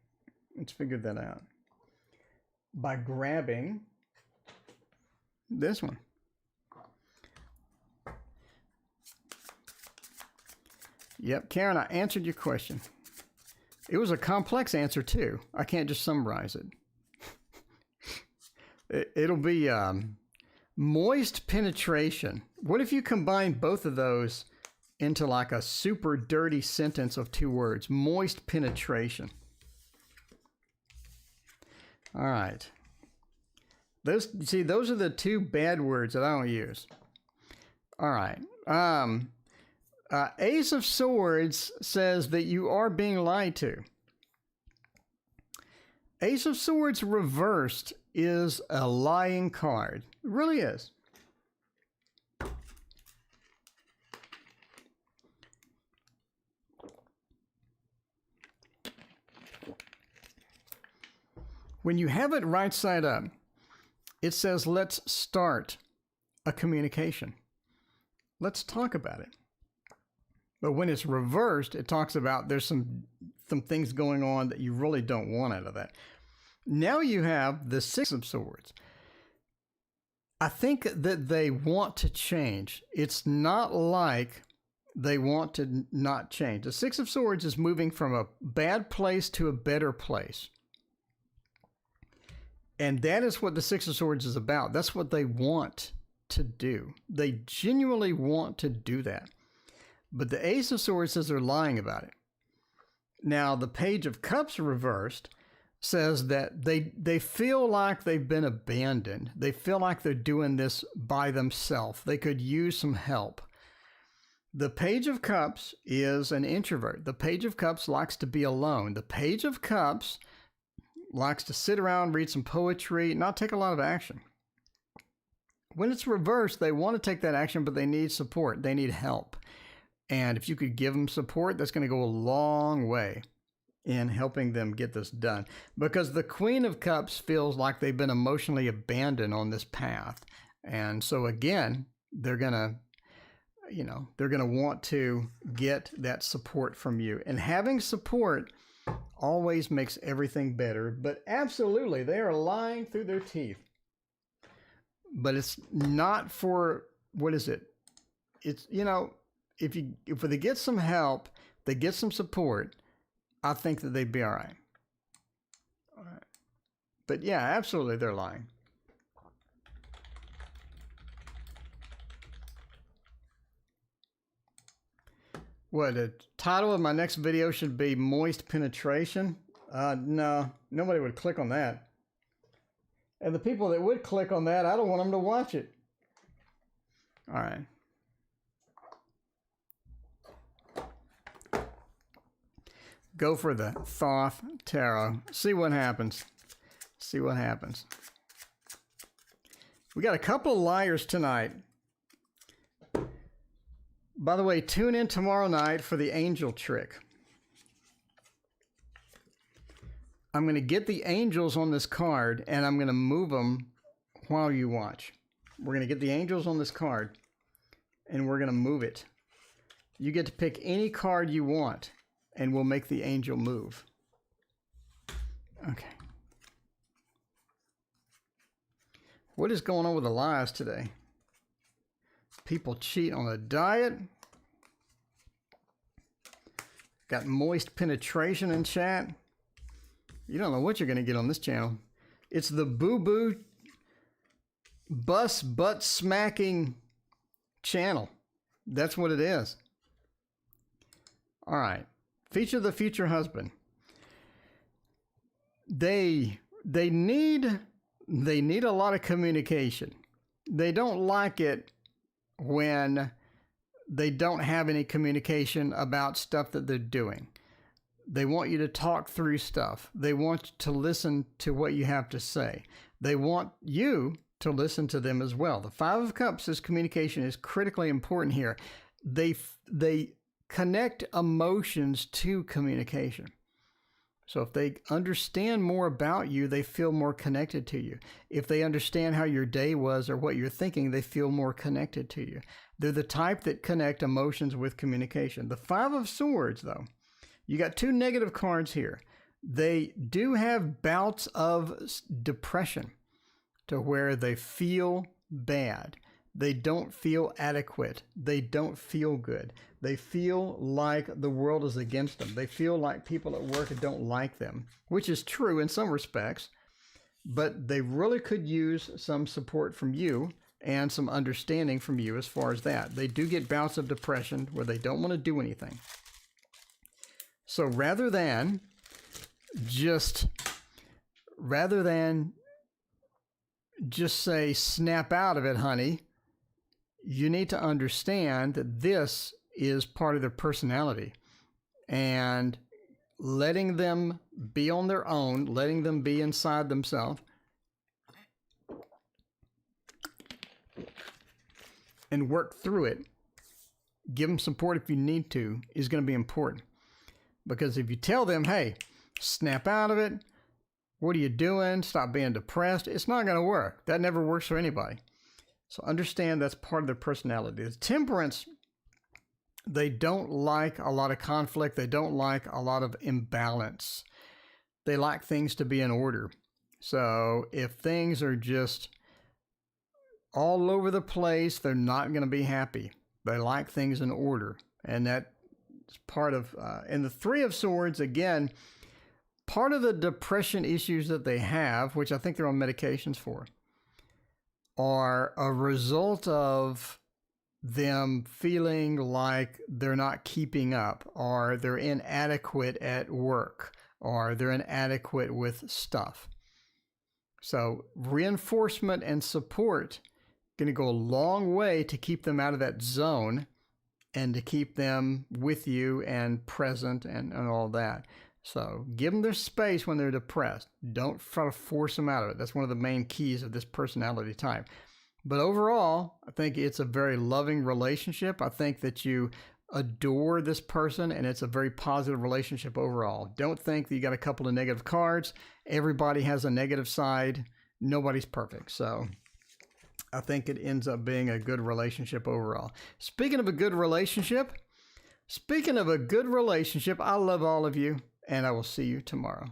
Let's figure that out. By grabbing this one. Yep, Karen, I answered your question. It was a complex answer too. I can't just summarize it. It'll be moist penetration. What if you combine both of those into like a super dirty sentence of 2 words? Moist penetration. All right. Those are the 2 bad words that I don't use. All right. Ace of Swords says that you are being lied to. Ace of Swords reversed is a lying card. It really is. When you have it right side up, it says, let's start a communication. Let's talk about it. But when it's reversed, it talks about there's some things going on that you really don't want out of that. Now you have the Six of Swords. I think that they want to change. It's not like they want to not change. The Six of Swords is moving from a bad place to a better place. And that is what the Six of Swords is about. That's what they want to do. They genuinely want to do that. But the Ace of Swords says they're lying about it. Now, the Page of Cups reversed says that they feel like they've been abandoned. They feel like they're doing this by themselves. They could use some help. The Page of Cups is an introvert. The Page of Cups likes to be alone. The Page of Cups likes to sit around, read some poetry, not take a lot of action. When it's reversed, they want to take that action, but they need support. They need help. And if you could give them support, that's going to go a long way in helping them get this done. Because the Queen of Cups feels like they've been emotionally abandoned on this path. And so again, they're going to want to get that support from you. And having support always makes everything better. But absolutely, they are lying through their teeth. But it's not for, what is it? It's, if they get some help, they get some support, I think that they'd be all right. All right. But yeah, absolutely, they're lying. What, the title of my next video should be Moist Penetration? No, nobody would click on that. And the people that would click on that, I don't want them to watch it. All right. Go for the Thoth Tarot. See what happens. See what happens. We got a couple of liars tonight. By the way, tune in tomorrow night for the angel trick. I'm going to get the angels on this card, and I'm going to move them while you watch. We're going to get the angels on this card, and we're going to move it. You get to pick any card you want, and we'll make the angel move. Okay. What is going on with the lies today? People cheat on a diet. Got moist penetration in chat. You don't know what you're going to get on this channel. It's the boo-boo bus butt smacking channel. That's what it is. All right. Feature the future husband. They need a lot of communication. They don't like it when they don't have any communication about stuff that they're doing. They want you to talk through stuff. They want to listen to what you have to say. They want you to listen to them as well. The Five of Cups says communication is critically important here. They connect emotions to communication. So if they understand more about you, they feel more connected to you. If they understand how your day was or what you're thinking, they feel more connected to you. They're the type that connect emotions with communication. The Five of Swords, though, you got two negative cards here. They do have bouts of depression to where they feel bad. They don't feel adequate. They don't feel good. They feel like the world is against them. They feel like people at work don't like them, which is true in some respects, but they really could use some support from you and some understanding from you as far as that. They do get bouts of depression where they don't want to do anything. So rather than just say, snap out of it, honey, you need to understand that this is part of their personality, and letting them be on their own, letting them be inside themselves, and work through it, give them support if you need to, is going to be important. Because if you tell them, hey, snap out of it, what are you doing? Stop being depressed. It's not going to work. That never works for anybody. So understand that's part of their personality. The Temperance, they don't like a lot of conflict. They don't like a lot of imbalance. They like things to be in order. So if things are just all over the place, they're not going to be happy. They like things in order. And that is part of, and the Three of Swords, again, part of the depression issues that they have, which I think they're on medications for, are a result of them feeling like they're not keeping up, or they're inadequate at work, or they're inadequate with stuff. So reinforcement and support going to go a long way to keep them out of that zone and to keep them with you and present and all that. So give them their space when they're depressed. Don't try to force them out of it. That's one of the main keys of this personality type. But overall, I think it's a very loving relationship. I think that you adore this person, and it's a very positive relationship overall. Don't think that you got a couple of negative cards. Everybody has a negative side. Nobody's perfect. So I think it ends up being a good relationship overall. Speaking of a good relationship, I love all of you, and I will see you tomorrow.